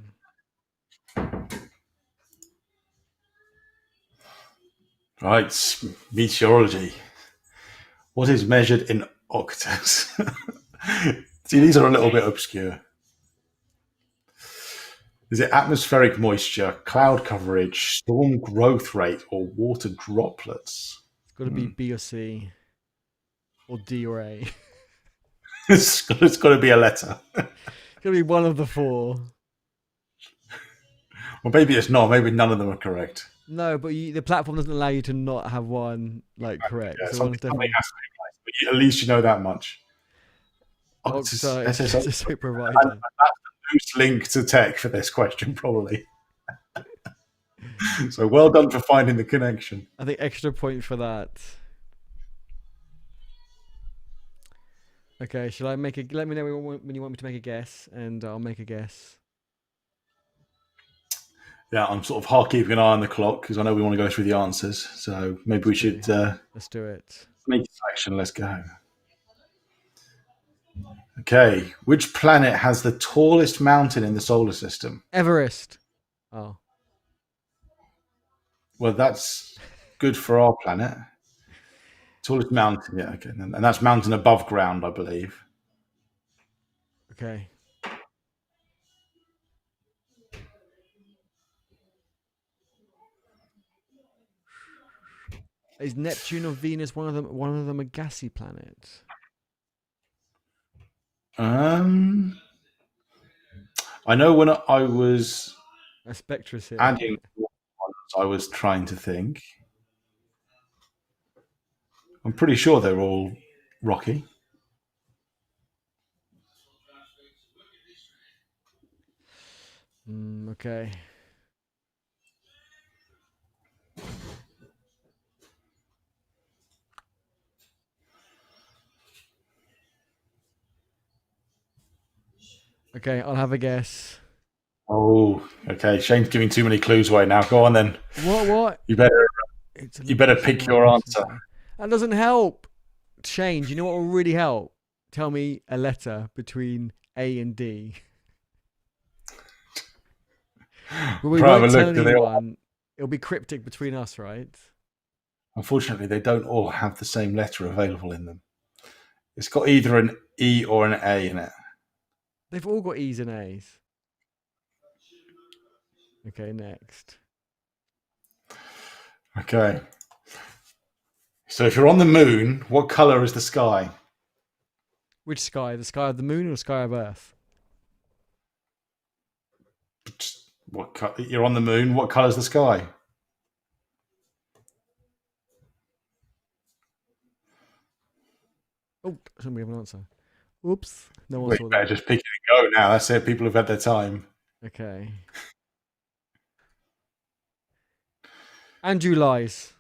Right. Meteorology. What is measured in octaves? See, these are a little bit obscure. Is it atmospheric moisture, cloud coverage, storm growth rate, or water droplets? It's got to be B or C or D or A. It's got to be a letter. It's got to be one of the four. Well, maybe it's not. Maybe none of them are correct. No, but the platform doesn't allow you to not have one like correct. Yeah, So something one's definitely has to be right. But at least you know that much. Oxide SSO. soap And provider. that's the loose link to tech for this question, probably. So well done for finding the connection. I think extra point for that. Okay, shall I make a? Let me know when you want me to make a guess, and I'll make a guess. Yeah, I'm sort of keeping an eye on the clock because I know we want to go through the answers. So maybe we should Let's do it. make a selection. Let's go. Okay, which planet has the tallest mountain in the solar system? Everest. Oh, Well, that's good for our planet. Tallest mountain, yeah, okay. And that's mountain above ground, I believe. okay. Is Neptune or Venus one of them? One of them a gassy planet? Um, I know when I was A Spectra's here. adding ones, I was trying to think. I'm pretty sure they're all rocky. Okay. Okay, I'll have a guess. Oh, okay. Shane's giving too many clues away now. Go on then. What? You better It's a you better location pick like your Washington, answer. D.C. That doesn't help. Shane, do you know what will really help? Tell me a letter between A and D. But we Try and won't have a tell look. Do they all? anyone. It'll be cryptic between us, right? Unfortunately, they don't all have the same letter available in them. It's got either an E or an A in it. They've all got E's and A's. Okay, next. Okay. So if you're on the moon, what color is the sky? Which sky? The sky of the moon or the sky of Earth? You're on the moon. What color is the sky? Oh, somebody have an answer. Oops, no one Well, you saw better that. just pick it and go now. That's it. People have had their time. Okay. Andrew lies.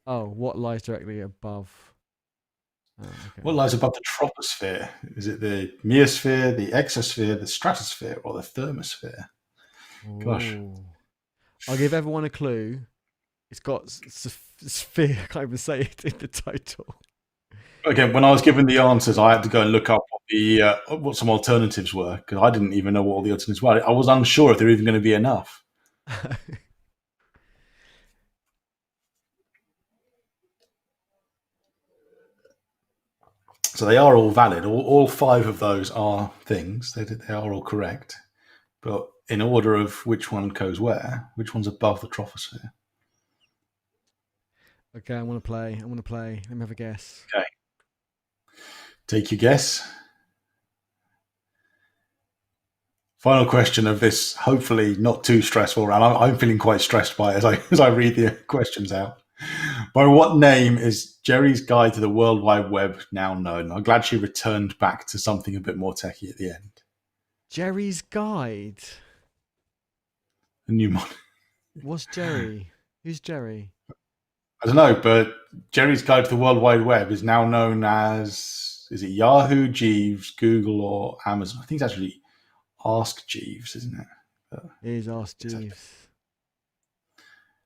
Oh, what lies directly above? Oh, okay. What lies above the troposphere? Is it the meosphere, the exosphere, the stratosphere, or the thermosphere? Gosh. Oh. I'll give everyone a clue. It's got sphere. I can't even say it in the title. Again, when I was given the answers, I had to go and look up what some alternatives were because I didn't even know what all the alternatives were. I was unsure if there were even going to be enough. So they are all valid. All five of those are things. They are all correct. But in order of which one goes where, which one's above the troposphere? Okay, I want to play. Let me have a guess. Okay. Take your guess. Final question of this, hopefully not too stressful round. I'm feeling quite stressed by it as I read the questions out. By what name is Jerry's Guide to the World Wide Web now known? I'm glad she returned back to something a bit more techy at the end. Jerry's Guide. A new mod. What's Jerry? Who's Jerry? I don't know, but Jerry's Guide to the World Wide Web is now known as, is it Yahoo, Jeeves, Google, or Amazon? I think it's actually Ask Jeeves, isn't it? Here's Ask Jeeves.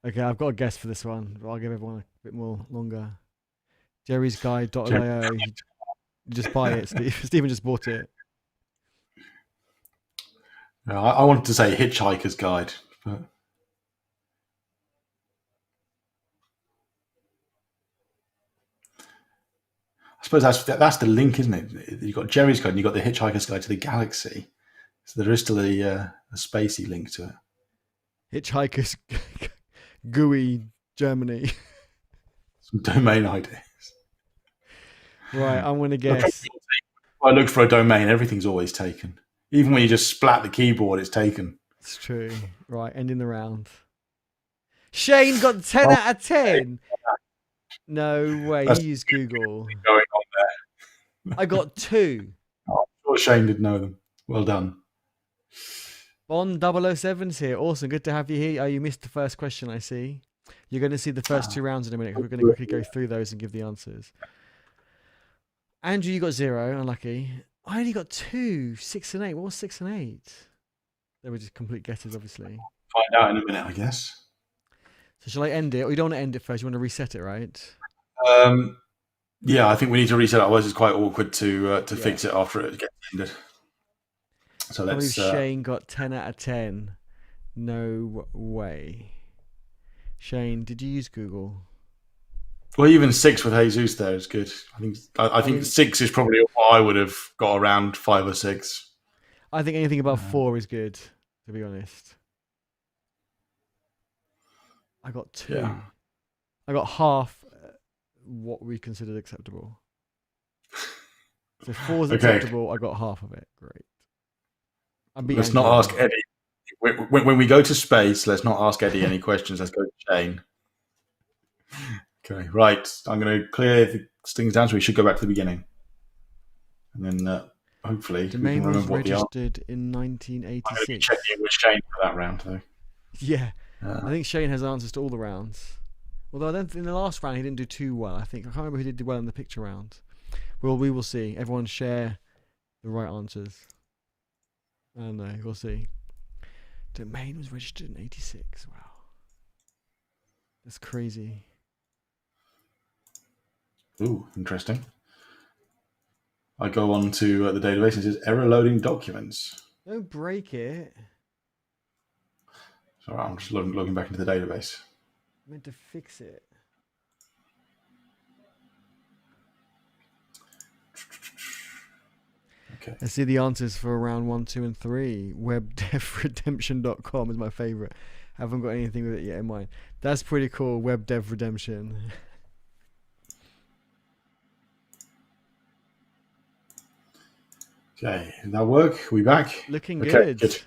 Okay, I've got a guess for this one. I'll give everyone a bit more longer. Jerry's Guide.io. You just buy it, Steve. Stephen just bought it. I wanted to say Hitchhiker's Guide, but I suppose that's the link, isn't it? You've got Jerry's Guide and you've got the Hitchhiker's Guide to the Galaxy. So there is still a spacey link to it. Hitchhikers GUI Germany. Some domain ideas. Right, I'm gonna guess. If I look for a domain, everything's always taken. Even when you just splat the keyboard, it's taken. It's true. Right, ending the round. Shane got 10 Oh, out of 10. No way. that's He used Google. going on there. I got 2. I'm sure Shane did know them. Well done. Bond 007's here. Awesome. Good to have you here. Oh, you missed the first question, I see. You're going to see the first 2 rounds in a minute. We're going to quickly go through those and give the answers. Andrew, you got 0. Unlucky. I only got 2. 6 and 8. What was 6 and 8? They were just complete guesses, obviously. Find out in a minute, I guess. So shall I end it? Or you don't want to end it first? You want to reset it, right? Yeah, I think we need to reset. Otherwise, it's quite awkward to fix it after it gets ended. So I believe let's. Shane got 10 out of 10. No way. Shane, did you use Google? Well, even 6 with Jesus there is good. I think 6 is probably what I would have got around 5 or 6. I think anything above 4 is good, to be honest. I got 2. Yeah. I got half what we considered acceptable. So 4 is Okay, acceptable. I got half of it. Great. I beat let's not Andrew ask again. Eddie. When we go to space, let's not ask Eddie any questions. Let's go to Shane. Okay, right. I'm going to clear the things down so we should go back to the beginning. And then hopefully we can Domain was remember what the answer. registered in I'm going to be 1986. checking with Shane for that round, though. Yeah, Uh, I think Shane has answers to all the rounds. Although I don't think in the last round he didn't do too well. I can't remember who did well in the picture round. Well, we will see. Everyone share the right answers. I don't know. We'll see. Domain was registered in 86. Wow. That's crazy. ooh, interesting. I go on to the database and it says error loading documents. Don't break it. So I'm just logging back into the database. I meant to fix it. Okay. I see the answers for round 1, 2, and 3. Webdevredemption.com is my favorite. Haven't got anything with it yet in mind. That's pretty cool. Web Dev Redemption. Okay, did that work? We back? Looking Okay, good. good.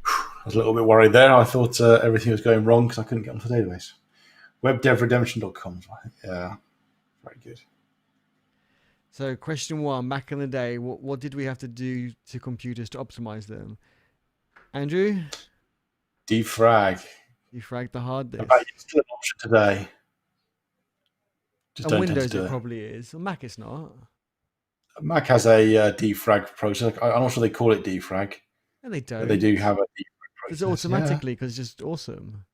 I was a little bit worried there. I thought everything was going wrong because I couldn't get onto the database. Webdevredemption.com. Yeah, very good. So, question 1. Back in the day, what did we have to do to computers to optimize them? Andrew? Defrag. You fragged the hard disk. It's still an option today. Just On don't tend to Windows, do it it. probably is. On Mac, it's not. Mac has a defrag process. I'm not sure they call it defrag, And they but don't. they do have a defrag Does it process. Yeah, automatically because it's just awesome.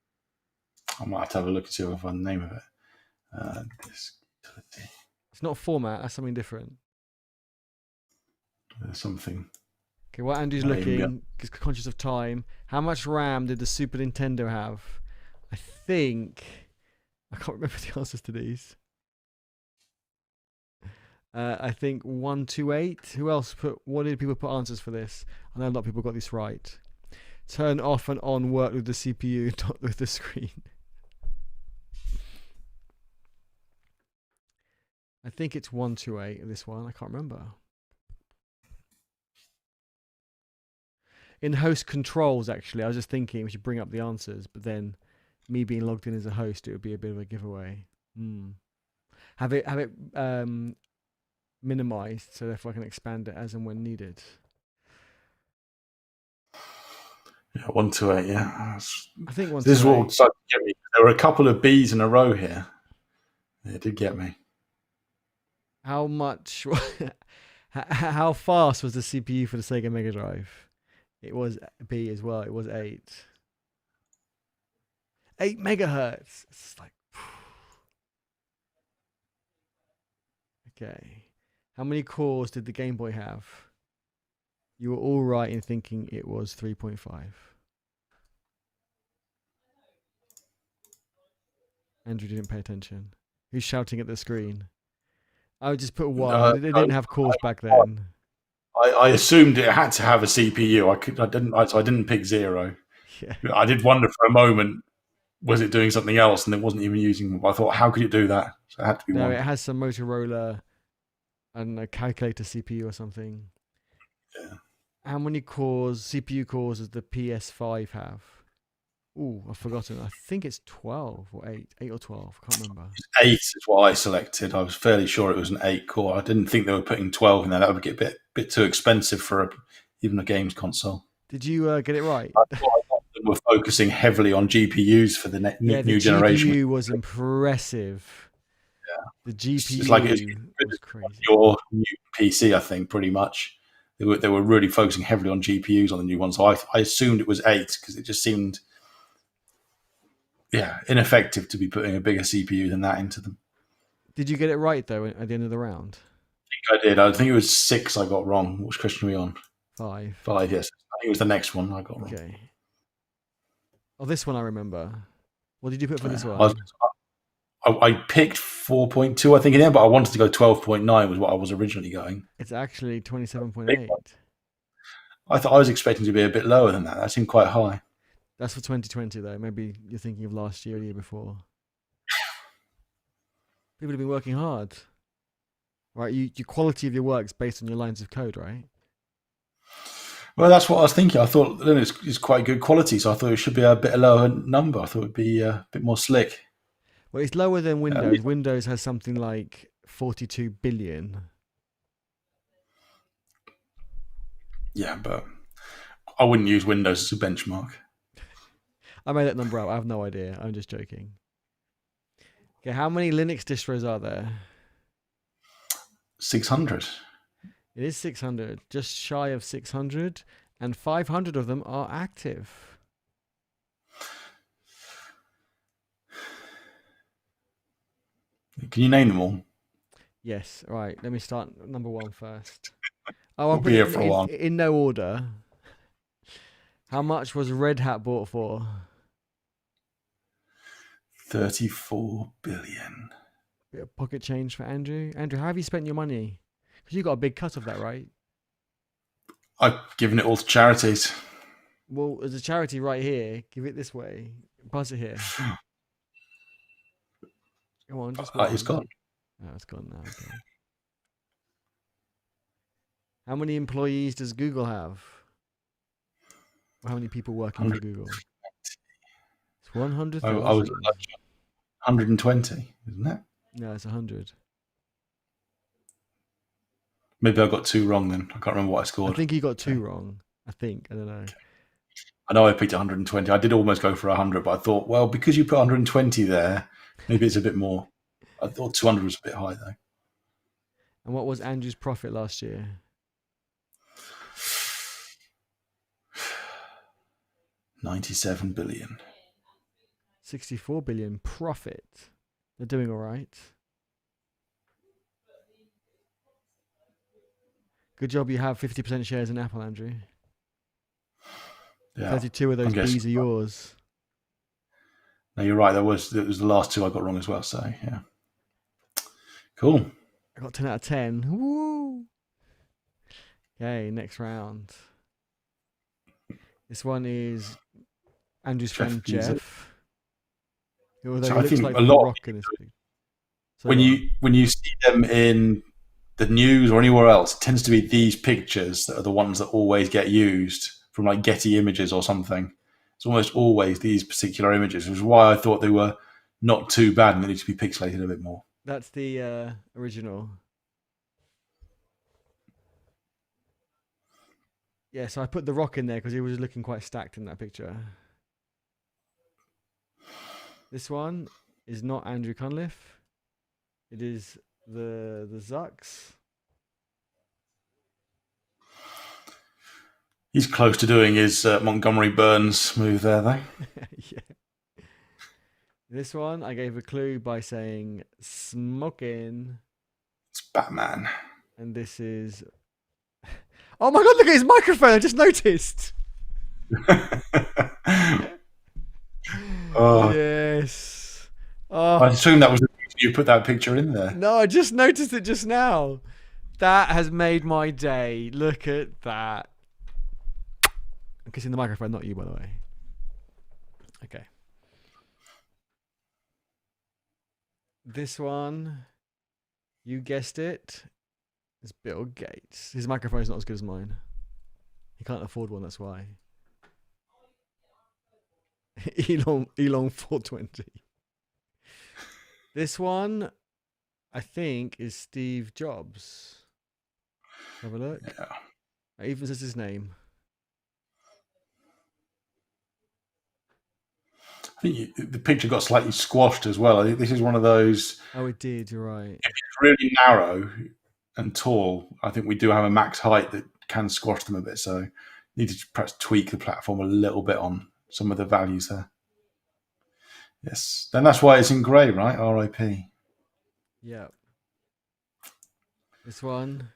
I might have to have a look and see if I find the name of it. Disk utility. It's not format. That's something different. Something. Okay, while Andrew's looking, he's conscious of time. How much RAM did the Super Nintendo have? I can't remember the answers to these. I think 128. Who else what did people put answers for this? I know a lot of people got this right. Turn off and on work with the CPU, not with the screen. I think it's 128 this one. I can't remember. In host controls, actually, I was just thinking we should bring up the answers, but then me being logged in as a host, it would be a bit of a giveaway. Have it minimized so therefore I can expand it as and when needed. Yeah, 128. Yeah, I think 128. this is what started to get me. There were a couple of B's in a row here. It did get me. How much? How fast was the CPU for the Sega Mega Drive? It was B as well. It was 8. 8 megahertz. It's like. Okay. How many cores did the Game Boy have? You were all right in thinking it was 3.5. Andrew didn't pay attention. Who's shouting at the screen? I would just put 1. They didn't have cores back then. I assumed it had to have a CPU. I didn't pick 0. Yeah. I did wonder for a moment, was it doing something else and it wasn't even using. I thought, how could it do that? So it had to be No, 1. it has some Motorola and a calculator CPU or something. Yeah. How many cores, CPU cores, does the PS5 have? Ooh, I've forgotten. I think it's 12 or 8. 8 or 12. I can't remember. 8 is what I selected. I was fairly sure it was an 8 core. I didn't think they were putting 12 in there. That would get a bit too expensive for even a games console. Did you get it right? I thought they were focusing heavily on GPUs for the new generation. The GPU was impressive. Yeah. The GPU it's like was crazy. Your new PC, I think, pretty much. They were really focusing heavily on GPUs on the new one. So I assumed it was 8 because it just seemed ineffective to be putting a bigger CPU than that into them. Did you get it right, though, at the end of the round? I think I did. I think it was 6 I got wrong. Which question are we on? 5. 5, yes. I think it was the next one I got wrong. Okay. Oh, this one I remember. What did you put for this one? I picked 4.2, I think, in there, but I wanted to go 12.9 was what I was originally going. It's actually 27.8. I thought I was expecting to be a bit lower than that. That seemed quite high. That's for 2020, though. Maybe you're thinking of last year or the year before. People have been working hard. right? Your quality of your work's based on your lines of code, right? Well, that's what I was thinking. I thought Linux is quite good quality, so I thought it should be a bit lower number. I thought it'd be a bit more slick. Well, it's lower than Um, Windows. Windows has something like 42 billion. yeah, but I wouldn't use Windows as a benchmark. I made that number up. I have no idea. I'm just joking. Okay, how many Linux distros are there? 600. It is 600, just shy of 600, and 500 of them are active. Can you name them all? Yes, right. Let me start number one first. Oh, I'll We'll put be here it for a while. in no order. How much was Red Hat bought for? 34 billion. Bit of pocket change for Andrew. Andrew, how have you spent your money? Because you got a big cut of that, right? I've given it all to charities. Well, there's a charity right here. Give it this way. Pass it here. Come on, just one. It's gone. Oh, it's gone now. Okay. How many employees does Google have? Or how many people working for Google? It's I was 100,000. 120, isn't it? No, it's 100. Maybe I got two wrong then. I can't remember what I scored. I think you got two wrong. I don't know. I know I picked 120. I did almost go for 100, but I thought, well, because you put 120 there, maybe it's a bit more. I thought 200 was a bit high, though. And what was Andrew's profit last year? 97 billion. 64 billion profit. They're doing all right. Good job you have 50% shares in Apple, Andrew. Yeah. 32 of those Bs are yours. No, you're right. That was the last two I got wrong as well. So, yeah. Cool. I got 10 out of 10. Woo! Okay, next round. This one is Andrew's friend Jeff. Although So he I looks think like a The lot Rock in this picture. So when you see them in the news or anywhere else, it tends to be these pictures that are the ones that always get used from like Getty Images or something. It's almost always these particular images, which is why I thought they were not too bad and they need to be pixelated a bit more. That's the original. Yeah, so I put The Rock in there because he was looking quite stacked in that picture. This one is not Andrew Cunliffe. It is the Zucks. He's close to doing his Montgomery Burns move there, though. Yeah. This one I gave a clue by saying smoking. It's Batman. And this is... Oh my god, look at his microphone, I just noticed. Oh. Yes. Oh. I assume that was the reason you put that picture in there. No, I just noticed it just now. That has made my day. Look at that. I'm kissing the microphone, not you, by the way. Okay. This one, you guessed it, is Bill Gates. His microphone is not as good as mine. He can't afford one, that's why. Elon 420. This one, I think, is Steve Jobs. Have a look. Yeah. It even says his name. I think the picture got slightly squashed as well. I think this is one of those. Oh, it did. You're right. If it's really narrow and tall, I think we do have a max height that can squash them a bit. So need to perhaps tweak the platform a little bit on some of the values there. Yes. Then that's why it's in grey, right? RIP. Yeah. This one,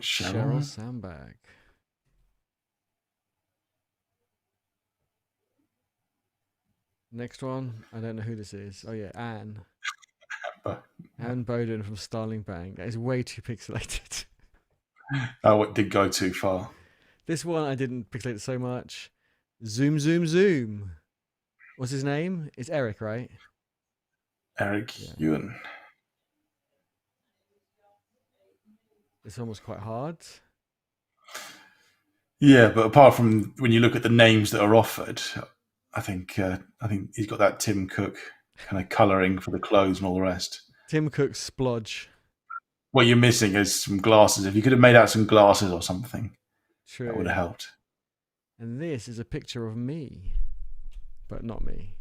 Sheryl Sandberg. Next one, I don't know who this is. Oh yeah, Anne. Anne Bowden from Starling Bank. That is way too pixelated. Oh, it did go too far. This one I didn't pixelate it so much. Zoom, zoom, zoom. What's his name? It's Eric, right? Eric Ewan. This one was quite hard. Yeah, but apart from when you look at the names that are offered, I think he's got that Tim Cook kind of colouring for the clothes and all the rest. Tim Cook's splodge. What you're missing is some glasses. If you could have made out some glasses or something, that would have True. helped. And this is a picture of me, but not me.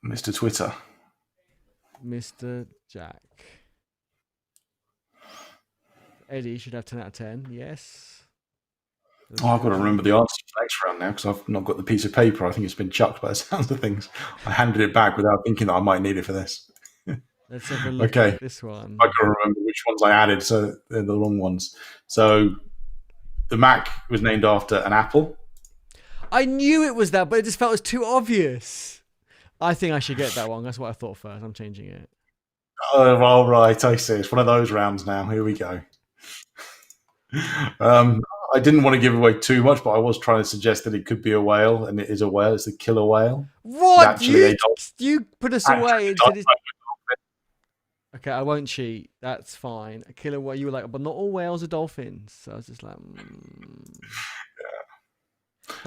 Mr. Twitter. Mr. Jack. Eddie should have 10 out of 10. Yes. Oh, I've got to remember the answer for the next round now because I've not got the piece of paper. I think it's been chucked by the sounds of things. I handed it back without thinking that I might need it for this. Let's have a look Okay. at this one. I can remember which ones I added, so they're the wrong ones. So the Mac was named after an apple. I knew it was that, but it just felt it was too obvious. I think I should get that one. That's what I thought first. I'm changing it. Oh, well, right. I see. It's one of those rounds now. Here we go. I didn't want to give away too much, but I was trying to suggest that it could be a whale, and it is a whale. It's a killer whale. What? Actually, You put us away and said it's... Okay, I won't cheat. That's fine. A killer whale. You were like, but not all whales are dolphins. So I was just like,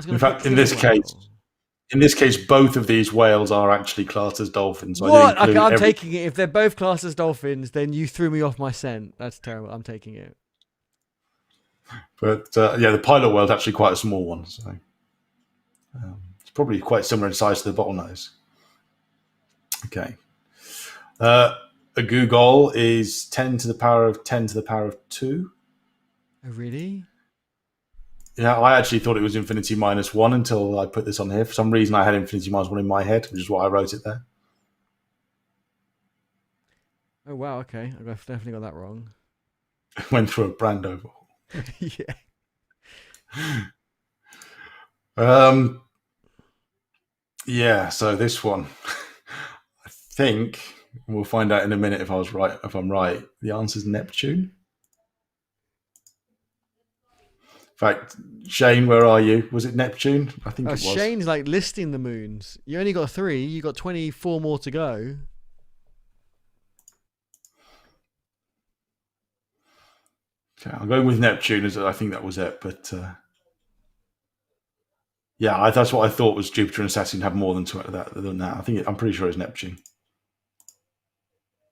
In fact, in this case, both of these whales are actually classed as dolphins. So what? Okay, I'm taking it. If they're both classed as dolphins, then you threw me off my scent. That's terrible. I'm taking it. But yeah, the pilot whale is actually quite a small one. So it's probably quite similar in size to the bottlenose. Okay. A googol is 10 to the power of 10 to the power of 2. Oh, really? Yeah, I actually thought it was infinity minus 1 until I put this on here. For some reason, I had infinity minus 1 in my head, which is why I wrote it there. Oh, wow. Okay. I've definitely got that wrong. Went through a brand overhaul. Yeah. Yeah, so this one, I think we'll find out in a minute if I was right. If I'm right, the answer is Neptune. In fact, Shane, where are you? Was it Neptune? I think it was. Shane's like listing the moons. You only got 3. You got 24 more to go. Okay, I'm going with Neptune as I think that was it, but yeah, that's what I thought was Jupiter and Saturn have more than that. I'm pretty sure it's Neptune.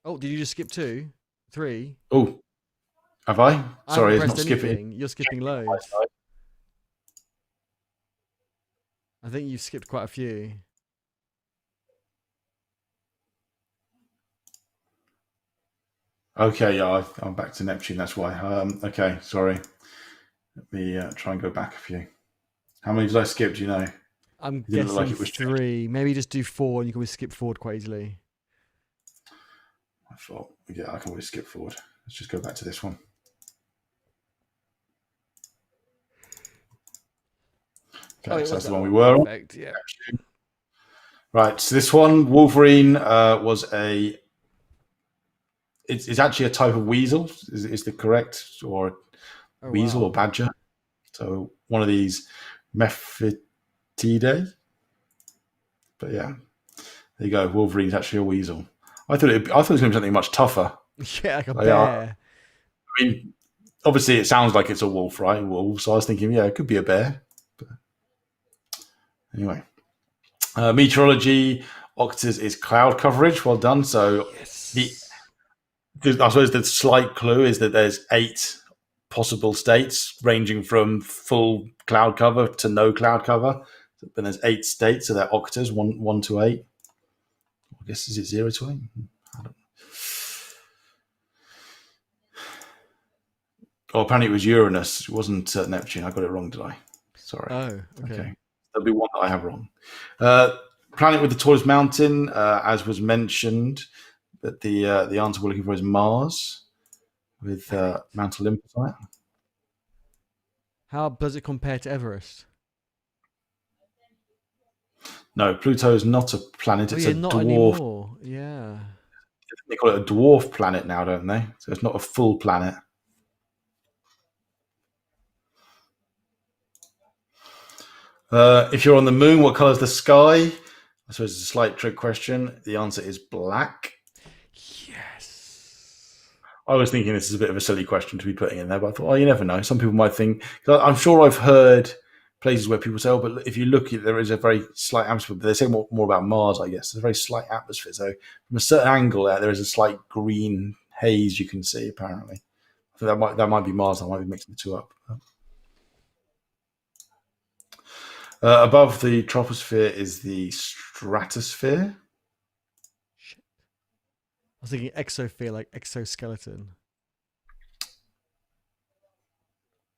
Oh, did you just skip 2? 3? Oh, have I? Sorry, it's not skipping. Anything. You're skipping loads. I think you've skipped quite a few. Okay, yeah, I'm back to Neptune. That's why. Okay, sorry. Let me try and go back a few. How many did I skip? Do you know? I'm guessing like it was 3. Maybe just do 4 and you can always skip forward quite easily. I thought, yeah, I can always skip forward. Let's just go back to this one. Okay, so that's the one we were on. Yeah. Right, so this one, Wolverine, was a... It's actually a type of weasel, is the correct, or weasel or badger. So one of these Mephitidae. But yeah, there you go. Wolverine's actually a weasel. I thought it was going to be something much tougher. Yeah, like a bear. I mean, obviously it sounds like it's a wolf, right? Wolf. So I was thinking, yeah, it could be a bear. But anyway, meteorology, octars is cloud coverage. Well done. So yes. I suppose the slight clue is that there's 8 possible states ranging from full cloud cover to no cloud cover. Then there's 8 states, so they're octars, 1 to 8. I guess is it 0 to 8? I don't know. Oh, apparently it was Uranus. It wasn't Neptune. I got it wrong, did I? Sorry. Oh, okay. There'll be one that I have wrong. Planet with the tallest mountain, as was mentioned, but the answer we're looking for is Mars with Mount Olympus on it. How does it compare to Everest? No, Pluto is not a planet. It's a not dwarf. Anymore. Yeah. They call it a dwarf planet now, don't they? So it's not a full planet. If you're on the moon, what color is the sky? I suppose it's a slight trick question. The answer is black. Yes. I was thinking this is a bit of a silly question to be putting in there, but I thought, oh, you never know. Some people might think. Cause I'm sure I've heard places where people say, oh, but if you look at, there is a very slight atmosphere. But they say more about Mars, I guess. There's a very slight atmosphere. So from a certain angle, there is a slight green haze you can see. Apparently, I think that might be Mars. I might be mixing the two up. Above the troposphere is the stratosphere. Shit. I was thinking exosphere, like exoskeleton.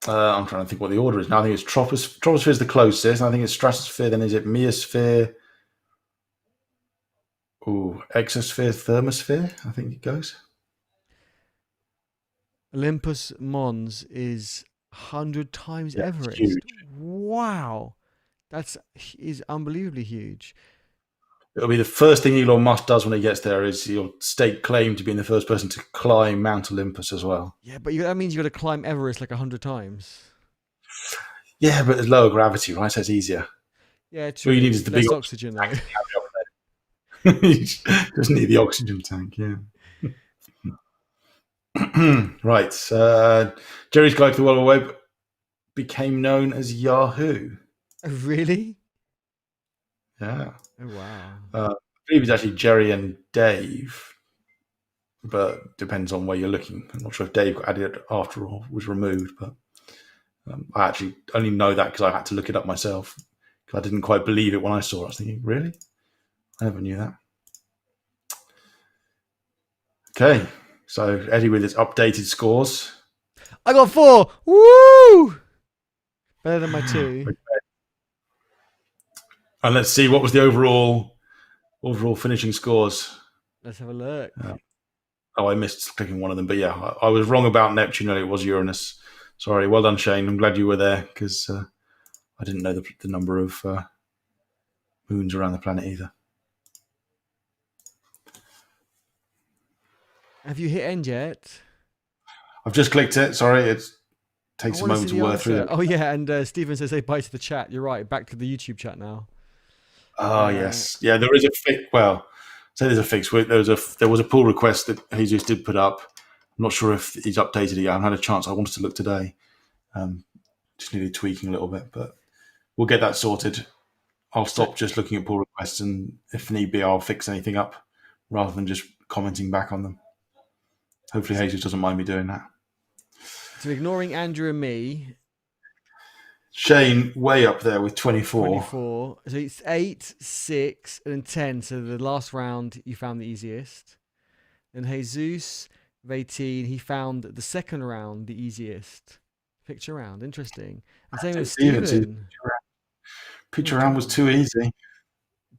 I'm trying to think what the order is now. I think it's troposphere is the closest. I think it's stratosphere. Then is it meosphere? Ooh, exosphere, thermosphere. I think it goes. Olympus Mons is 100 times Yeah, it's Everest. huge. Wow. Is unbelievably huge. It'll be the first thing Elon Musk does when he gets there is he'll stake claim to being the first person to climb Mount Olympus as well. Yeah, but that means you got to climb Everest like 100 times. Yeah, but there's lower gravity, right? So it's easier. Yeah, true. All you need is the Less big oxygen, though. you just need the oxygen tank, yeah. Right. Jerry's Guide to the World Wide Web became known as Yahoo. Really? Yeah. Oh, wow. I believe it's actually Jerry and Dave, but depends on where you're looking. I'm not sure if Dave got added after or was removed, but I actually only know that because I had to look it up myself because I didn't quite believe it when I saw it. I was thinking, really? I never knew that. Okay, so Eddie with his updated scores. I got 4. Woo! Better than my 2. Okay. And let's see what was the overall finishing scores. Let's have a look. I missed clicking one of them, but yeah, I was wrong about Neptune. It was Uranus. Sorry. Well done, Shane. I'm glad you were there because I didn't know the number of moons around the planet either. Have you hit end yet? I've just clicked it. Sorry, it takes a moment to work through it. Oh, yeah, and Stephen says, say bye to the chat. You're right. Back to the YouTube chat now. Oh, yes. Yeah, there is a fix. Well, say there's a fix. There was a pull request that Jesus did put up. I'm not sure if he's updated it yet. I haven't had a chance. I wanted to look today. Just needed tweaking a little bit, but we'll get that sorted. I'll stop just looking at pull requests, and if need be, I'll fix anything up rather than just commenting back on them. Hopefully, Jesus doesn't mind me doing that. So ignoring Andrew and me. Shane, way up there with 24. 24. So it's 8, 6, and then 10. So the last round, you found the easiest. And Jesus, with 18, he found the second round the easiest. Picture round. Interesting. And same with Stephen. Picture round was too easy.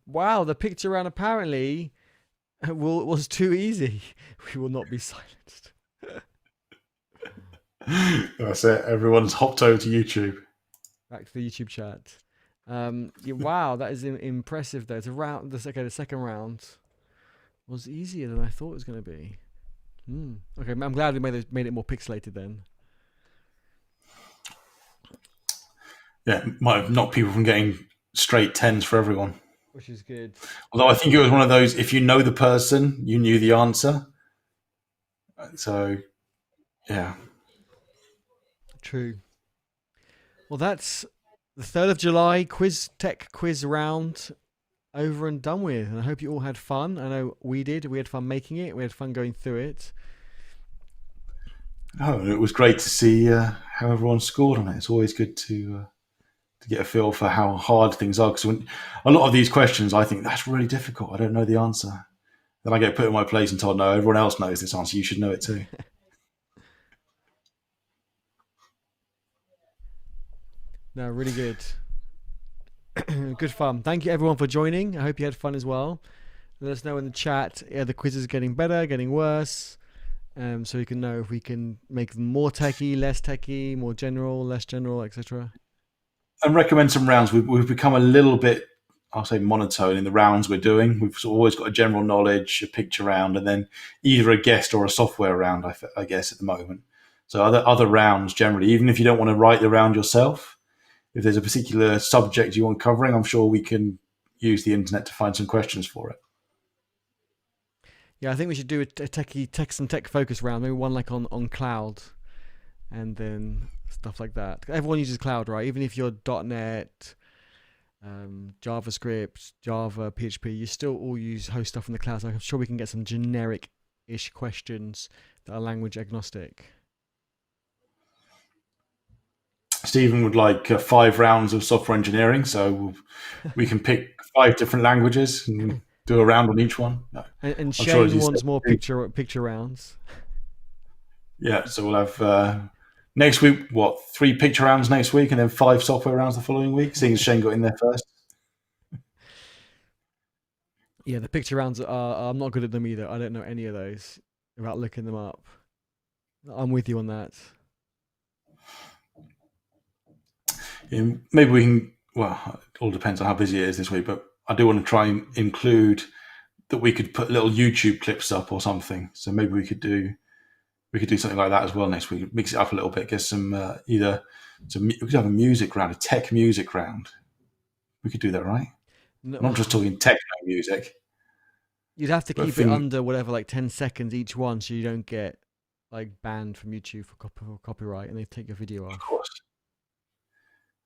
Wow, the picture round apparently was too easy. We will not be silenced. That's it. Everyone's hopped over to YouTube. Back to the YouTube chat. Yeah, wow, that is impressive though. The second round was easier than I thought it was going to be. Okay, I'm glad we made it more pixelated then. Yeah, might have knocked people from getting straight 10s for everyone. Which is good. Although I think it was one of those, if you know the person, you knew the answer. So, yeah. True. Well, that's the 3rd of July tech quiz round over and done with. And I hope you all had fun. I know we did. We had fun making it. We had fun going through it. Oh, and it was great to see how everyone scored on it. It's always good to get a feel for how hard things are. Because a lot of these questions, I think that's really difficult. I don't know the answer. Then I get put in my place and told, no, everyone else knows this answer. You should know it too. No, really good. Good fun. Thank you everyone for joining. I hope you had fun as well. Let us know in the chat. Yeah, the quiz is getting better, getting worse. So you can know if we can make them more techie, less techie, more general, less general, etc. And recommend some rounds. We've become a little bit, I'll say, monotone in the rounds we're doing. We've always got a general knowledge, a picture round, and then either a guest or a software round, I guess, at the moment. So other rounds generally, even if you don't want to write the round yourself, if there's a particular subject you want covering, I'm sure we can use the internet to find some questions for it. Yeah, I think we should do a some tech focus round. Maybe one like on cloud, and then stuff like that. Everyone uses cloud, right? Even if you're .NET, JavaScript, Java, PHP, you still all use host stuff in the cloud. So I'm sure we can get some generic-ish questions that are language agnostic. Stephen would like 5 rounds of software engineering, so we can pick 5 different languages and do a round on each one. No, And I'm sure, as Shane you said, wants more picture rounds. yeah. So we'll have next week, what, 3 picture rounds next week, and then 5 software rounds the following week. Seeing as Shane got in there first. Yeah, the picture rounds are. I'm not good at them either. I don't know any of those without looking them up. I'm with you on that. Yeah, maybe we can. Well, it all depends on how busy it is this week, but I do want to try and include that we could put little YouTube clips up or something. So maybe we could do something like that as well next week. Mix it up a little bit. Get some either some. We could have a music round, a tech music round. We could do that, right? No, I'm not just talking techno music, you'd have to but keep it under whatever, like 10 seconds each one, so you don't get like banned from YouTube for copyright, and they take your video off.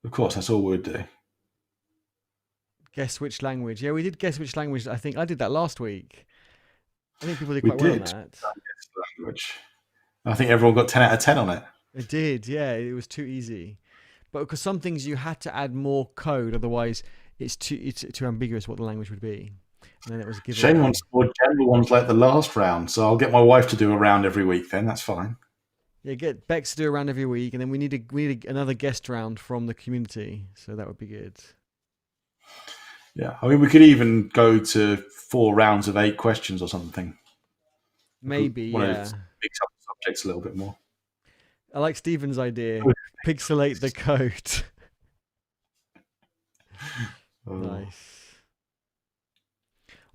Of course, that's all we'd do. Guess which language? Yeah, we did guess which language. I think I did that last week. I think people did We quite well on did that. language. I think everyone got 10 out of 10 on it. It did, yeah. It was too easy, but because some things you had to add more code, otherwise it's too ambiguous what the language would be. And then it was a giveaway. Shane wants more general ones like the last round, so I'll get my wife to do a round every week. Then that's fine. Yeah, get Bex to do a round every week, and then we need another guest round from the community, so that would be good. Yeah, I mean, we could even go to 4 rounds of 8 questions or something. Maybe, yeah. Mix up the subjects a little bit more. I like Stephen's idea. Pixelate the code. Nice.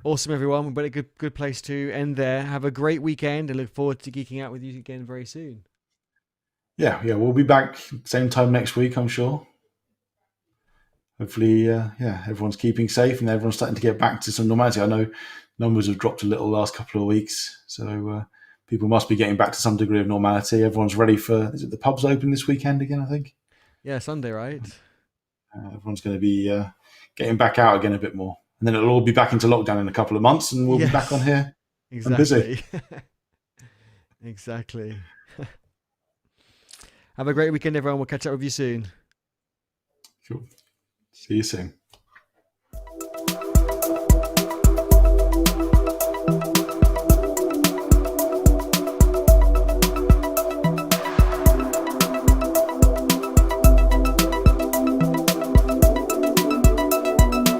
Awesome, everyone. But a good place to end there. Have a great weekend, and look forward to geeking out with you again very soon. Yeah, we'll be back same time next week, I'm sure. Hopefully, everyone's keeping safe and everyone's starting to get back to some normality. I know numbers have dropped a little last couple of weeks, so people must be getting back to some degree of normality. Everyone's ready for. Is it the pubs open this weekend again? I think. Yeah, Sunday, right? Everyone's going to be getting back out again a bit more, and then it'll all be back into lockdown in a couple of months, and we'll be back on here. Exactly. And busy. Exactly. Have a great weekend, everyone. We'll catch up with you soon. Cool. See you soon.